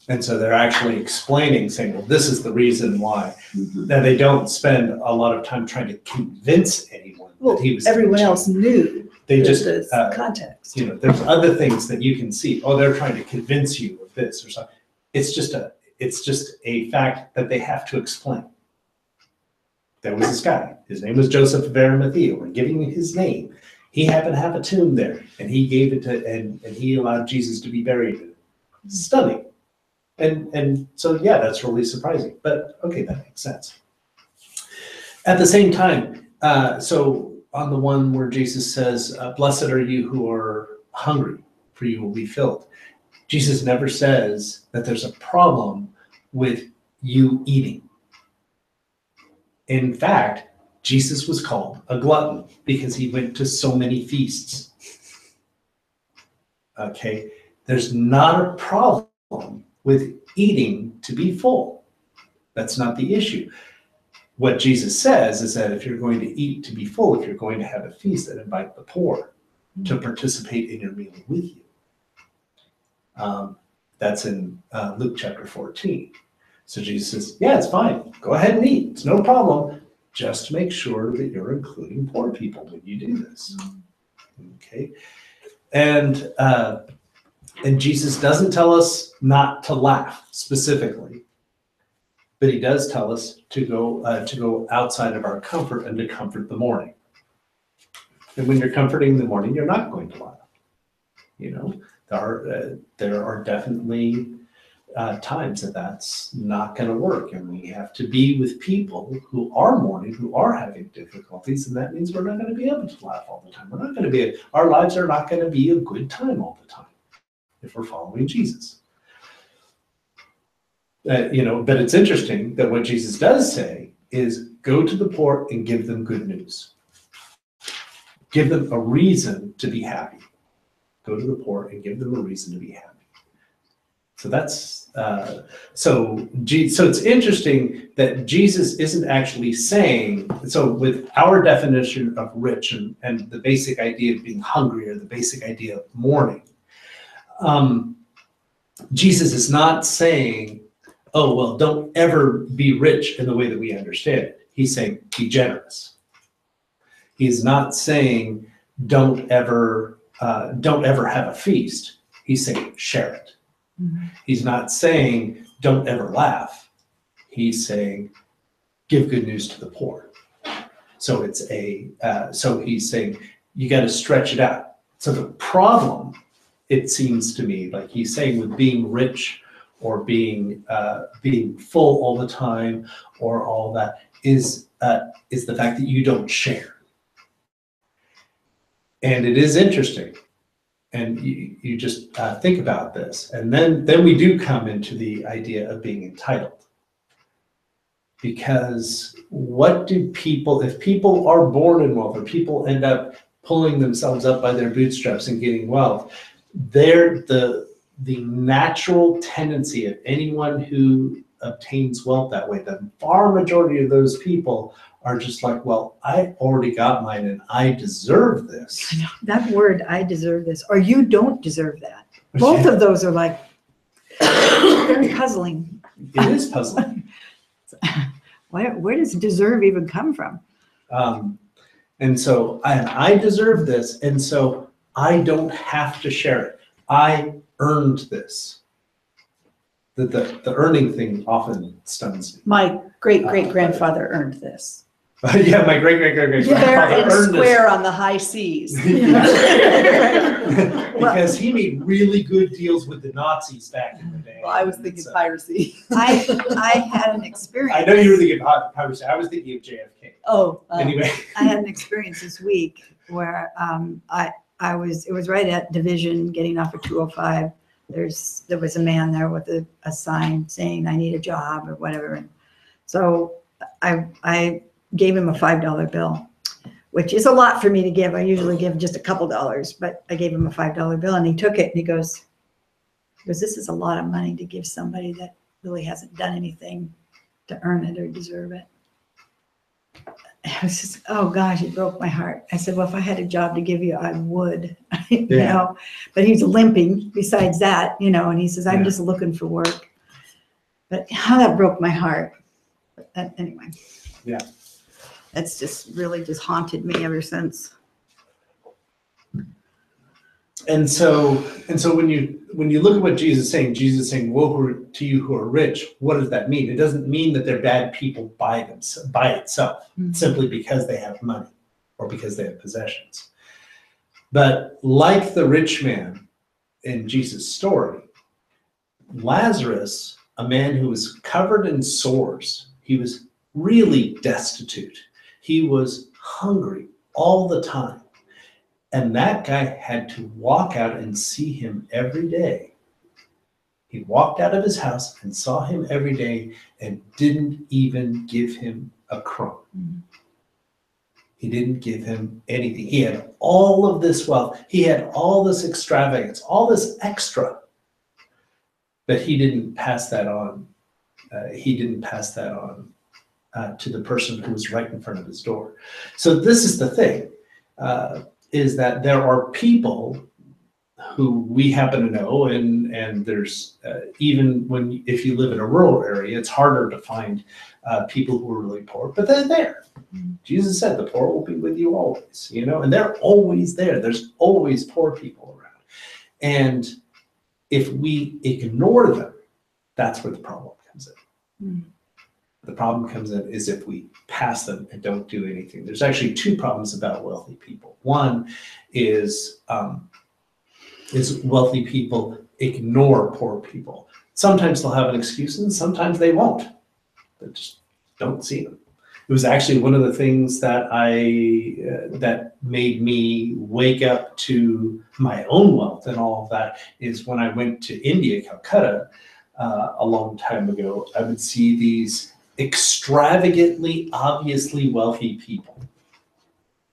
And so they're actually explaining, saying, well, this is the reason why. Now, they don't spend a lot of time trying to convince anyone that he was. Everyone else knew. They just, context. you know, there's other things that you can see. Oh, they're trying to convince you of this or something. It's just a fact that they have to explain. There was this guy. His name was Joseph of Arimathea. We're giving him his name. He happened to have a tomb there, and he gave it to, and he allowed Jesus to be buried in it. Stunning. And so, yeah, that's really surprising. But okay, that makes sense. At the same time, so on the one where Jesus says, blessed are you who are hungry, for you will be filled. Jesus never says that there's a problem with you eating. In fact, Jesus was called a glutton because he went to so many feasts. Okay, there's not a problem with eating to be full. That's not the issue. What Jesus says is that if you're going to eat to be full, if you're going to have a feast, then invite the poor to participate in your meal with you. That's in Luke chapter 14. So Jesus says, yeah, it's fine. Go ahead and eat. It's no problem. Just make sure that you're including poor people when you do this. Okay. And Jesus doesn't tell us not to laugh specifically, but he does tell us to go outside of our comfort and to comfort the mourning. And when you're comforting the mourning, you're not going to laugh. You know, there are definitely times that's not going to work, and we have to be with people who are mourning, who are having difficulties, and that means we're not going to be able to laugh all the time. We're not going to be. Our lives are not going to be a good time all the time if we're following Jesus. You know, but it's interesting that what Jesus does say is go to the poor and give them good news. Give them a reason to be happy. Go to the poor and give them a reason to be happy. So that's so it's interesting that Jesus isn't actually saying, so with our definition of rich and the basic idea of being hungry or the basic idea of mourning, Jesus is not saying, oh, well, don't ever be rich in the way that we understand it. He's saying, be generous. He's not saying, don't ever have a feast. He's saying, share it. Mm-hmm. He's not saying, don't ever laugh. He's saying, give good news to the poor. So it's so he's saying, you got to stretch it out. So the problem, it seems to me, like he's saying, with being rich or being full all the time or all that is the fact that you don't share. And it is interesting. And you just think about this. And then we do come into the idea of being entitled. Because what do people, if people are born in wealth, or people end up pulling themselves up by their bootstraps and getting wealth, they're the natural tendency of anyone who obtains wealth that way, the far majority of those people are just like, well, I already got mine and I deserve this. I know, that word, I deserve this, or you don't deserve that. Both of those are like very puzzling. It is puzzling. Where does deserve even come from? And so I deserve this, and so I don't have to share it. I earned this. The earning thing often stuns me. My great-great-grandfather earned this. Yeah, my great-great-great-great Fair grandfather and earned square on the high seas. this. Because he made really good deals with the Nazis back in the day. Well, I was thinking piracy. I had an experience. I know you were thinking of piracy. I was thinking of JFK. Oh. Anyway. I had an experience this week where it was right at Division, getting off of 205. There was a man there with a sign saying, I need a job or whatever. And so I gave him a $5 bill, which is a lot for me to give. I usually give just a couple dollars, but I gave him a $5 bill and he took it and he goes, this is a lot of money to give somebody that really hasn't done anything to earn it or deserve it. I was just, oh gosh, it broke my heart. I said, well, if I had a job to give you, I would, you know, but he's limping besides that, you know, and he says, I'm just looking for work. But how that broke my heart. But anyway. Yeah. That's just really just haunted me ever since. And so when you look at what Jesus is saying, woe to you who are rich, what does that mean? It doesn't mean that they're bad people by itself, simply because they have money or because they have possessions. But like the rich man in Jesus' story, Lazarus, a man who was covered in sores, he was really destitute. He was hungry all the time. And that guy had to walk out and see him every day. He walked out of his house and saw him every day and didn't even give him a crumb. He didn't give him anything. He had all of this wealth. He had all this extravagance, all this extra. But he didn't pass that on. To the person who was right in front of his door. So this is the thing. Is that there are people who we happen to know, and there's even if you live in a rural area, it's harder to find people who are really poor, but they're there. Jesus said, the poor will be with you always, you know, and they're always there. There's always poor people around. And if we ignore them, that's where the problem comes in. The problem comes in is if we pass them and don't do anything. There's actually two problems about wealthy people. One is wealthy people ignore poor people. Sometimes they'll have an excuse and sometimes they won't. They just don't see them. It was actually one of the things that that made me wake up to my own wealth and all of that is when I went to India, Calcutta, a long time ago. I would see these extravagantly, obviously wealthy people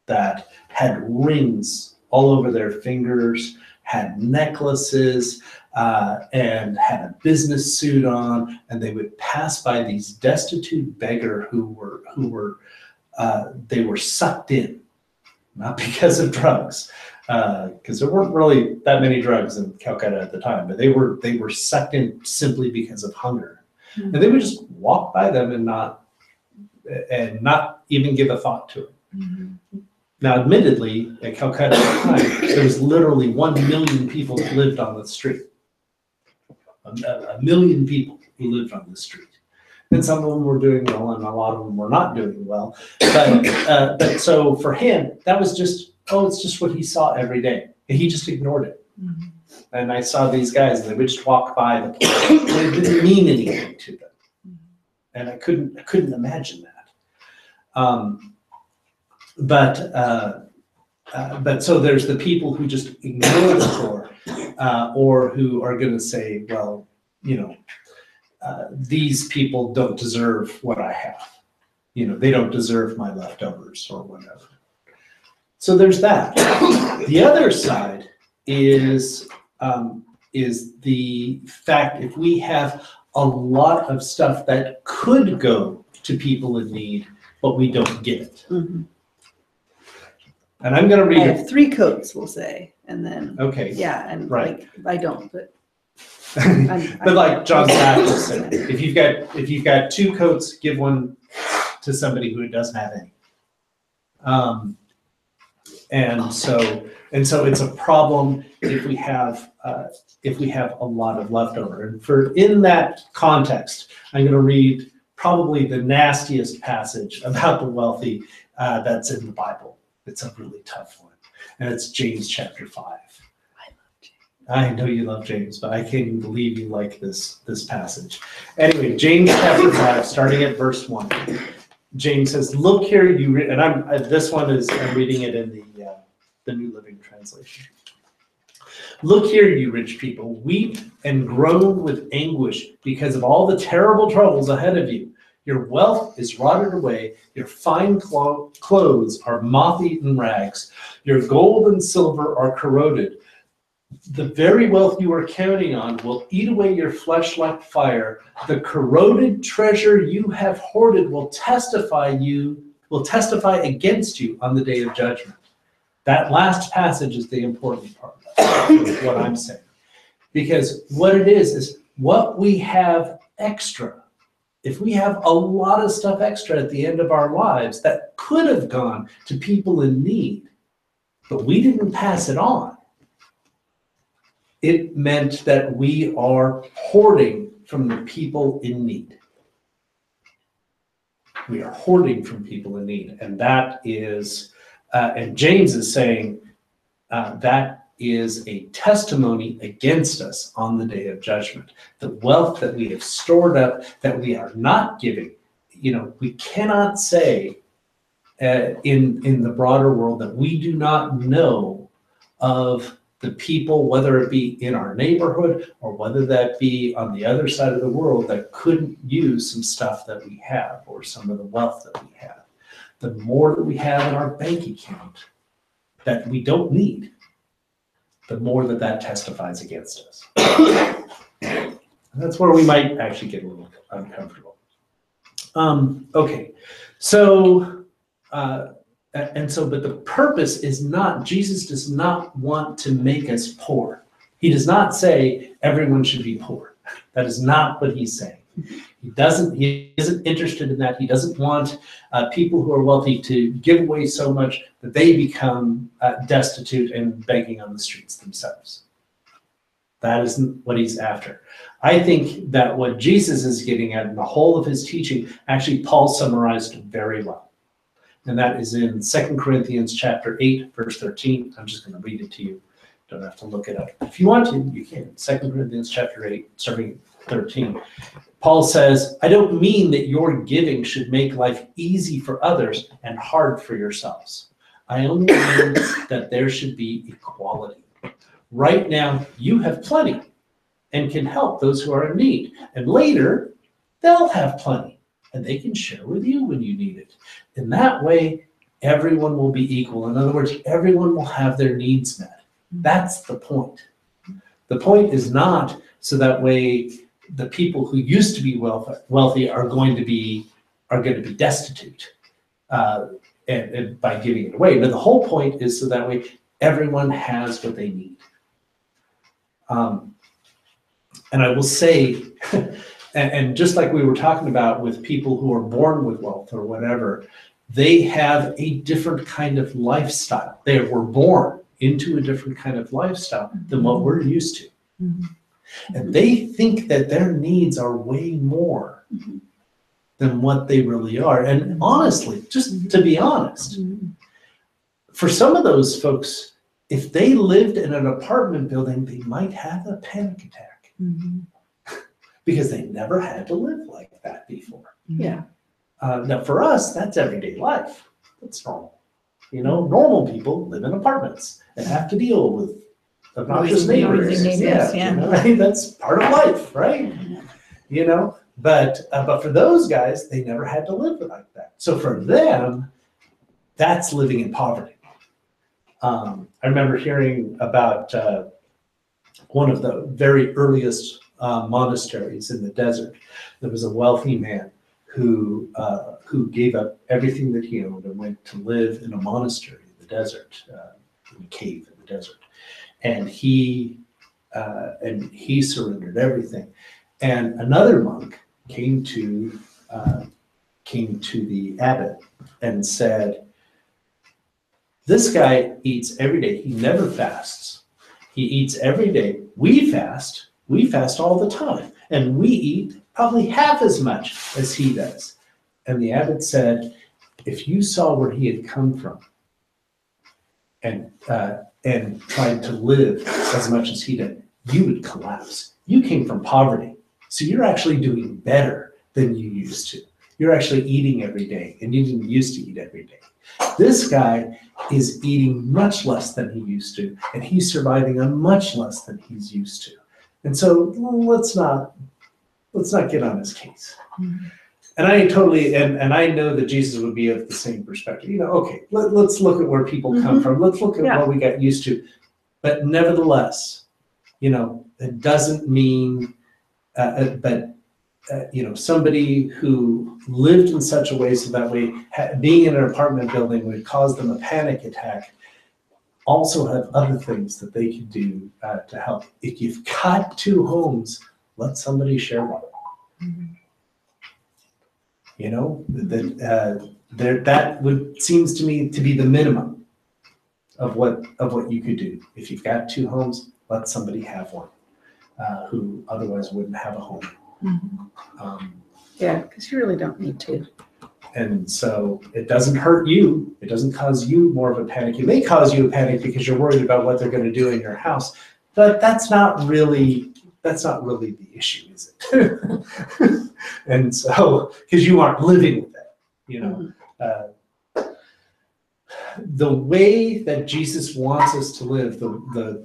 that had rings all over their fingers, had necklaces, and had a business suit on, and they would pass by these destitute beggar who were sucked in, not because of drugs, because there weren't really that many drugs in Calcutta at the time, but they were sucked in simply because of hunger. And they would just walk by them and not even give a thought to it. Now, admittedly, at Calcutta at the time, there was literally 1 million people that lived on the street. A million people who lived on the street. And some of them were doing well, and a lot of them were not doing well. But so for him, that was just, it's just what he saw every day. And he just ignored it. Mhm. And I saw these guys, and they would just walk by the place. And it didn't mean anything to them. And I couldn't imagine that. But so there's the people who just ignore the poor, or who are going to say, well, these people don't deserve what I have. They don't deserve my leftovers or whatever. So there's that. The other side is the fact if we have a lot of stuff that could go to people in need, but we don't get it. Mhm. And I'm going to I read it. have 3 coats, we'll say, and then, Okay. yeah, and Right. like, I don't, but. But like John Baptist said, if you've got 2 coats, give one to somebody who doesn't have any. And so it's a problem if we have a lot of leftover. And in that context, I'm going to read probably the nastiest passage about the wealthy that's in the Bible. It's a really tough one, and it's James chapter 5. I know you love James, but I can't even believe you like this passage. Anyway, James chapter 5, starting at verse 1. James says, "Look here, and I'm reading it in the New Living Translation. Look here, you rich people, weep and groan with anguish because of all the terrible troubles ahead of you. Your wealth is rotted away, your fine clothes are moth-eaten rags, your gold and silver are corroded. The very wealth you are counting on will eat away your flesh like fire. The corroded treasure you have hoarded will testify against you on the day of judgment." That last passage is the important part of what I'm saying. Because what it is what we have extra. If we have a lot of stuff extra at the end of our lives that could have gone to people in need, but we didn't pass it on, it meant that we are hoarding from the people in need. We are hoarding from people in need. And that is, and James is saying that is a testimony against us on the day of judgment. The wealth that we have stored up that we are not giving, we cannot say in the broader world that we do not know of the people, whether it be in our neighborhood or whether that be on the other side of the world, that couldn't use some stuff that we have or some of the wealth that we have. The more that we have in our bank account that we don't need, the more that testifies against us. And that's where we might actually get a little uncomfortable. Okay, so but the purpose is not, Jesus does not want to make us poor. He does not say everyone should be poor. That is not what he's saying. He isn't interested in that. He doesn't want people who are wealthy to give away so much that they become destitute and begging on the streets themselves. That isn't what he's after. I think that what Jesus is getting at in the whole of his teaching, actually Paul summarized very well. And that is in 2 Corinthians chapter 8, verse 13. I'm just going to read it to you. Don't have to look it up. If you want to, you can. 2 Corinthians chapter 8, starting 13. Paul says, "I don't mean that your giving should make life easy for others and hard for yourselves. I only mean that there should be equality. Right now, you have plenty and can help those who are in need. And later, they'll have plenty and they can share with you when you need it. In that way, everyone will be equal. In other words, everyone will have their needs met." That's the point. The point is not so that way the people who used to be wealthy are going to be destitute and by giving it away. But the whole point is so that way everyone has what they need. And I will say, and just like we were talking about with people who are born with wealth or whatever, they have a different kind of lifestyle. They were born into a different kind of lifestyle than what we're used to. And they think that their needs are way more than what they really are. And honestly, just to be honest, for some of those folks, if they lived in an apartment building, they might have a panic attack because they never had to live like that before. Yeah. Now for us, that's everyday life. That's normal. You know, normal people live in apartments and have to deal with obnoxious Noisy neighbors. neighbors, yeah. You know, that's part of life, right? You know, but for those guys, they never had to live like that. So for them, that's living in poverty. I remember hearing about one of the very earliest monasteries in the desert. There was a wealthy man who gave up everything that he owned and went to live in a monastery in the desert, in a cave in the desert. And he surrendered everything. And another monk came to the abbot and said, this guy eats every day. He never fasts. He eats every day. We fast all the time. And we eat probably half as much as he does. And the abbot said, if you saw where he had come from and tried to live as much as he did, you would collapse. You came from poverty. So you're actually doing better than you used to. You're actually eating every day, and you didn't used to eat every day. This guy is eating much less than he used to, and he's surviving on much less than he's used to. And so let's not get on his case. And I totally, and I know that Jesus would be of the same perspective. You know, okay, let's look at where people come from. Let's look at what we got used to. But nevertheless, you know, it doesn't mean, you know, somebody who lived in such a way so that way, being in an apartment building would cause them a panic attack, also have other things that they can do to help. If you've got two homes, let somebody share one. You know, that would seems to me to be the minimum of what you could do. If you've got two homes, let somebody have one who otherwise wouldn't have a home. Yeah, because you really don't need to. And so it doesn't hurt you. It doesn't cause you more of a panic. It may cause you a panic because you're worried about what they're going to do in your house, but that's not really the issue, is it? And so, because you aren't living with it, you know. The way that Jesus wants us to live, the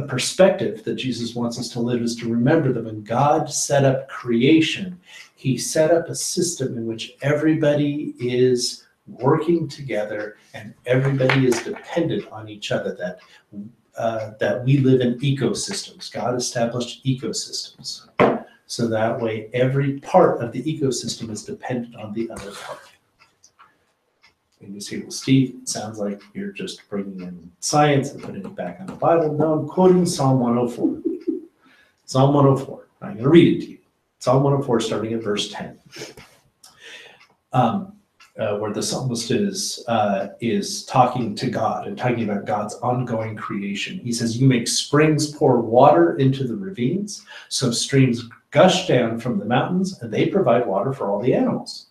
perspective that Jesus wants us to live is to remember that when God set up creation, he set up a system in which everybody is working together and everybody is dependent on each other, that we live in ecosystems. God established ecosystems. So that way every part of the ecosystem is dependent on the other part. And you say, well, Steve, it sounds like you're just bringing in science and putting it back on the Bible. No, I'm quoting Psalm 104. Psalm 104. I'm going to read it to you. Psalm 104, starting at verse 10. Where the psalmist is talking to God and talking about God's ongoing creation. He says, you make springs pour water into the ravines, so streams gush down from the mountains, and they provide water for all the animals.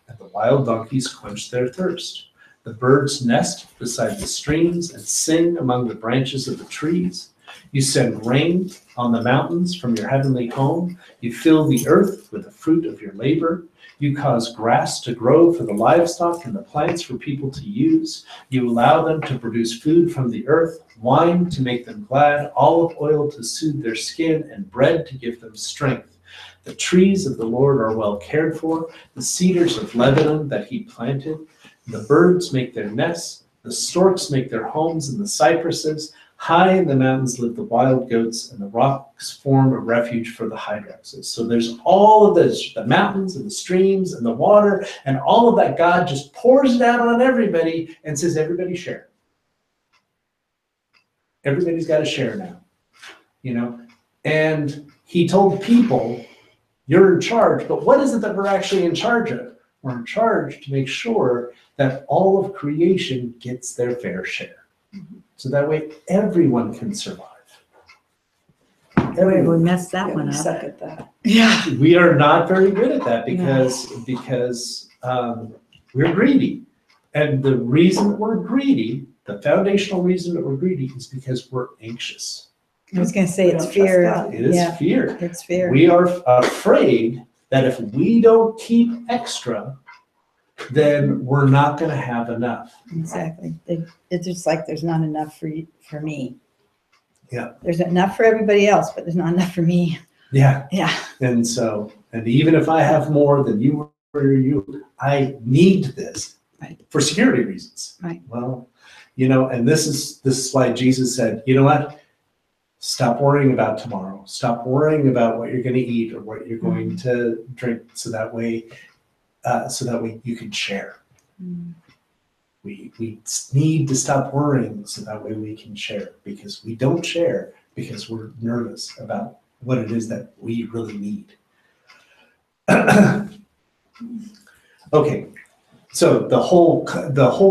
And the wild donkeys quench their thirst. The birds nest beside the streams and sing among the branches of the trees. You send rain on the mountains from your heavenly home. You fill the earth with the fruit of your labor. You cause grass to grow for the livestock and the plants for people to use. You allow them to produce food from the earth, wine to make them glad, olive oil to soothe their skin, and bread to give them strength. The trees of the Lord are well cared for, the cedars of Lebanon that he planted. The birds make their nests, the storks make their homes in the cypresses. High in the mountains live the wild goats, and the rocks form a refuge for the hyraxes. So there's all of this, the mountains and the streams and the water, and all of that. God just pours it out on everybody and says, everybody share. Everybody's got to share now, you know. And he told people, you're in charge, but what is it that we're actually in charge of? We're in charge to make sure that all of creation gets their fair share. So that way everyone can survive. Boy, we messed that one up. Suck at that. Yeah. We are not very good at that because we're greedy. And the reason we're greedy The foundational reason that we're greedy is because we're anxious. I was going to say We it's don't trust fear. God. It is Yeah. fear. It's fear. We are afraid that if we don't keep extra, then we're not going to have enough. Exactly. It's just like there's not enough for me. Yeah. There's enough for everybody else, but there's not enough for me. Yeah. Yeah. And so, and even if I have more than you or you, I need this Right. for security reasons. Right. Well, and this is why Jesus said, you know what? Stop worrying about tomorrow. Stop worrying about what you're going to eat or what you're going to drink, so that way you can share. Mm. We need to stop worrying so that way we can share, because we don't share because we're nervous about what it is that we really need. Okay, so the whole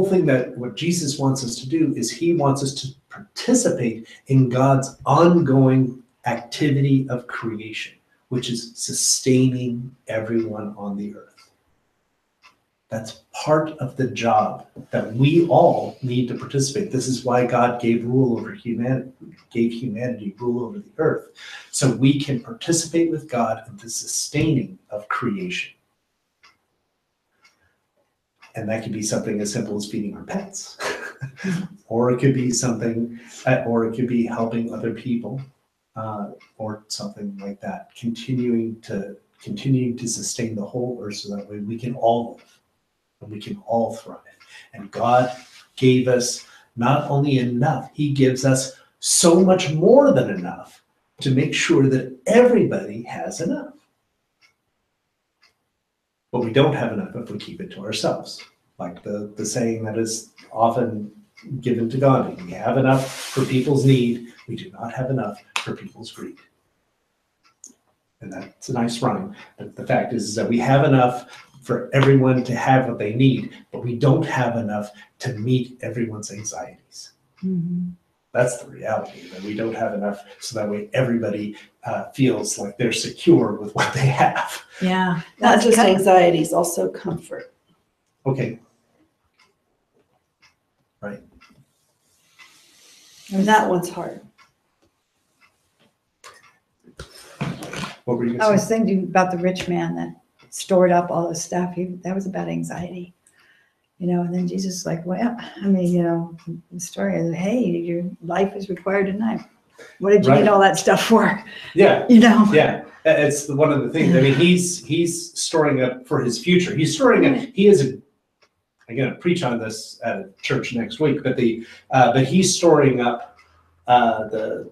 thing that what Jesus wants us to do is he wants us to participate in God's ongoing activity of creation, which is sustaining everyone on the earth. That's part of the job that we all need to participate. This is why God gave humanity rule over the earth, so we can participate with God in the sustaining of creation. And that could be something as simple as feeding our pets, or it could be something, or it could be helping other people, or something like that. Continuing to sustain the whole earth, so that way we can all live. And we can all thrive. And God gave us not only enough, he gives us so much more than enough to make sure that everybody has enough. But we don't have enough if we keep it to ourselves. Like the saying that is often given to Gandhi: we have enough for people's need, we do not have enough for people's greed. And that's a nice rhyme. But the fact is that we have enough for everyone to have what they need, but we don't have enough to meet everyone's anxieties. Mm-hmm. That's the reality, that we don't have enough, so that way everybody feels like they're secure with what they have. Yeah. Not just kind of- anxieties, also comfort. Okay. And that one's hard. What were you I going to was say? thinking about the rich man that stored up all this stuff. That was about anxiety, and then Jesus is like, well, the story is, hey, your life is required tonight. What did you Right. need all that stuff for? Yeah. Yeah. It's one of the things. I mean, he's storing up for his future. He's storing up. He is I'm going to preach on this at a church next week, but he's storing up the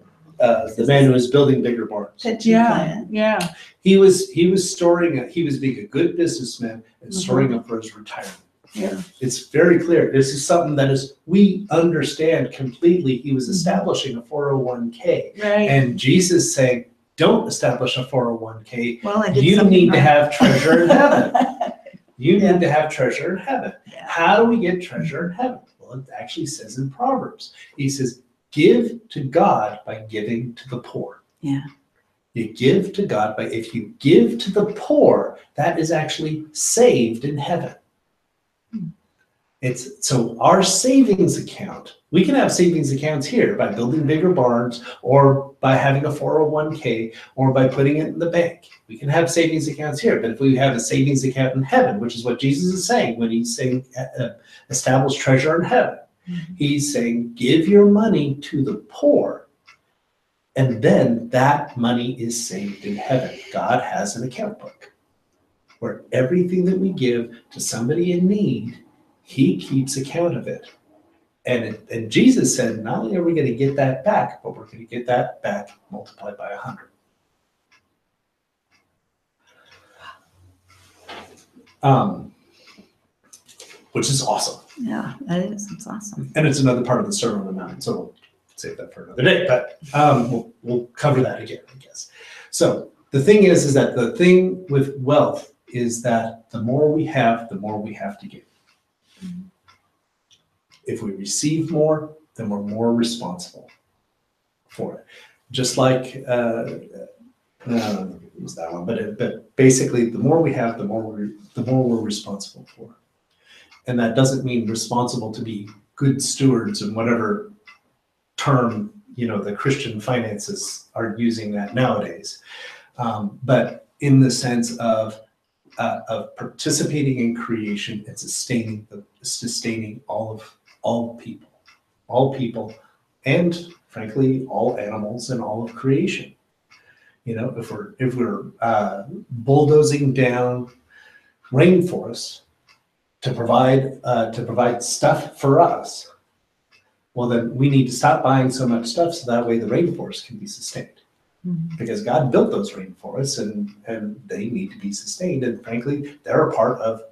man who is building bigger barns. Yeah. He was storing. He was being a good businessman and storing up for his retirement. Yeah. It's very clear. This is something that we understand completely. He was establishing a 401k, Right. and Jesus saying, "Don't establish a 401k. Well, I did You something need to wrong. have treasure in heaven. You Yeah. need to have treasure in heaven." Yeah. How do we get treasure in heaven? Well, it actually says in Proverbs. He says, "Give to God by giving to the poor." Yeah. You give to God if you give to the poor, that is actually saved in heaven. So our savings account, we can have savings accounts here by building bigger barns, or by having a 401k, or by putting it in the bank. We can have savings accounts here, but if we have a savings account in heaven, which is what Jesus is saying when he's saying establish treasure in heaven, he's saying give your money to the poor, and then that money is saved in heaven. God has an account book where everything that we give to somebody in need, he keeps account of it. And Jesus said, not only are we going to get that back, but we're going to get that back multiplied by 100. Which is awesome. Yeah, that is. It's awesome. And it's another part of the Sermon on the Mount, so we'll save that for another day, but we'll cover that again, I guess. So the thing is that the thing with wealth is that the more we have, the more we have to give. If we receive more, then we're more responsible for it. Just like, use that one, but basically, the more we have, the more we're responsible for. And that doesn't mean responsible to be good stewards, and whatever term, the Christian finances are using that nowadays. But in the sense of participating in creation and sustaining all people, and frankly, all animals and all of creation. If we're bulldozing down rainforests to provide stuff for us, well, then we need to stop buying so much stuff so that way the rainforest can be sustained. Because God built those rainforests and they need to be sustained. And frankly, they're a part of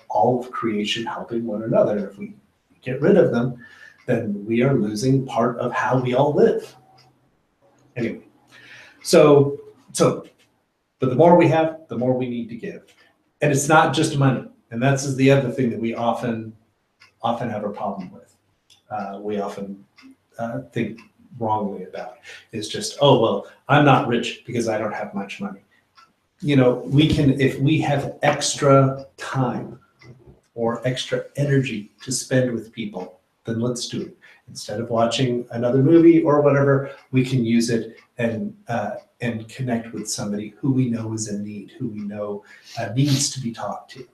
all of creation helping one another. If we get rid of them, then we are losing part of how we all live. Anyway, but the more we have, the more we need to give. And it's not just money. And that's the other thing that we often have a problem with. We often think wrongly about is just, oh, well, I'm not rich because I don't have much money. If we have extra time or extra energy to spend with people, then let's do it. Instead of watching another movie or whatever, we can use it and connect with somebody who we know is in need, who we know needs to be talked to.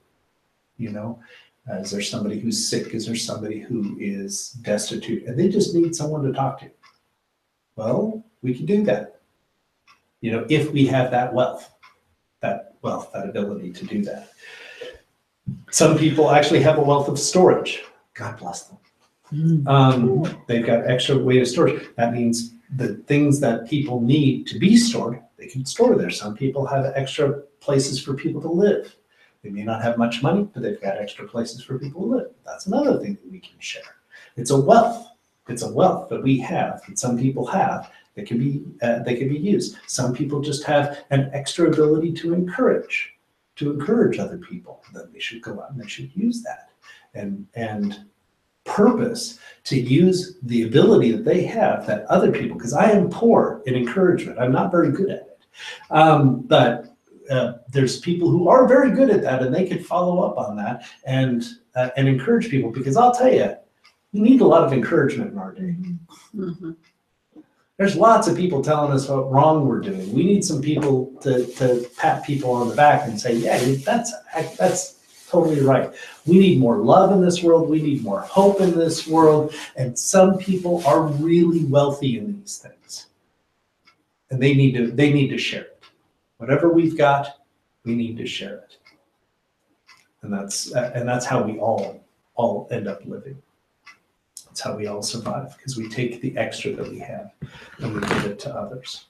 Is there somebody who's sick? Is there somebody who is destitute and they just need someone to talk to? Well, we can do that. If we have that ability to do that. Some people actually have a wealth of storage. God bless them. They've got extra weight of storage. That means the things that people need to be stored, they can store there. Some people have extra places for people to live. They may not have much money, but they've got extra places for people to live. That's another thing that we can share. It's a wealth. It's a wealth that we have, that some people have, that can be used. Some people just have an extra ability to encourage other people. Then they should go out and they should use that. And purpose to use the ability that they have that other people, because I am poor in encouragement. I'm not very good at it. But there's people who are very good at that, and they can follow up on that and encourage people, because I'll tell you, we need a lot of encouragement in our day. Mm-hmm. There's lots of people telling us what wrong we're doing. We need some people to pat people on the back and say, yeah, that's totally right. We need more love in this world. We need more hope in this world. And some people are really wealthy in these things. And they need to share it. Whatever we've got, we need to share it. And that's how we all end up living. That's how we all survive, because we take the extra that we have and we give it to others.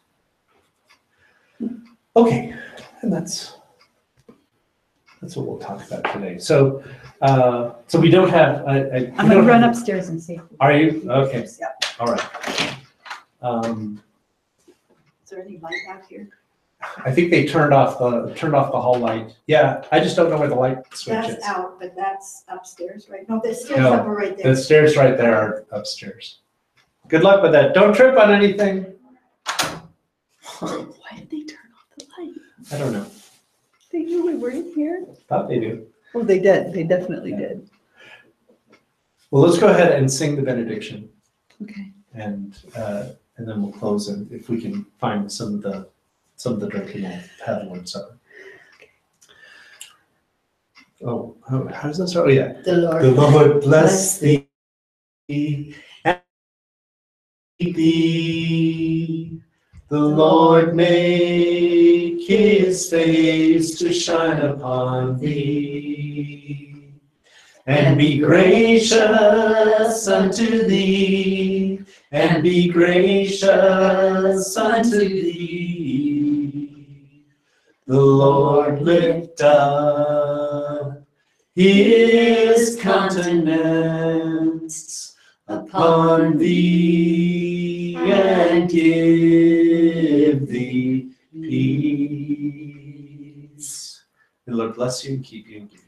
Okay, and that's what we'll talk about today. So we don't have. I'm going to run upstairs and see. Are you? Okay. Yeah. All right. Is there any light out here? I think they turned off the hall light. Yeah, I just don't know where the light switch is. That's out, but that's upstairs, right? No, the stairs No, up are right there. The stairs right there are upstairs. Good luck with that. Don't trip on anything. Why did they turn off the light? I don't know. They knew we were in here. Thought they do. Oh, they did. They definitely did. Well, let's go ahead and sing the benediction, Okay. and then we'll close. And if we can find some of the drinking, we'll have Lord's Supper. Oh, how does that start? Oh, yeah. The Lord. The Lord bless thee and keep thee. The Lord make his face to shine upon thee, and be gracious unto thee, and be gracious unto thee. The Lord lift up his countenance upon thee and give thee peace. The Lord bless you and keep you and give you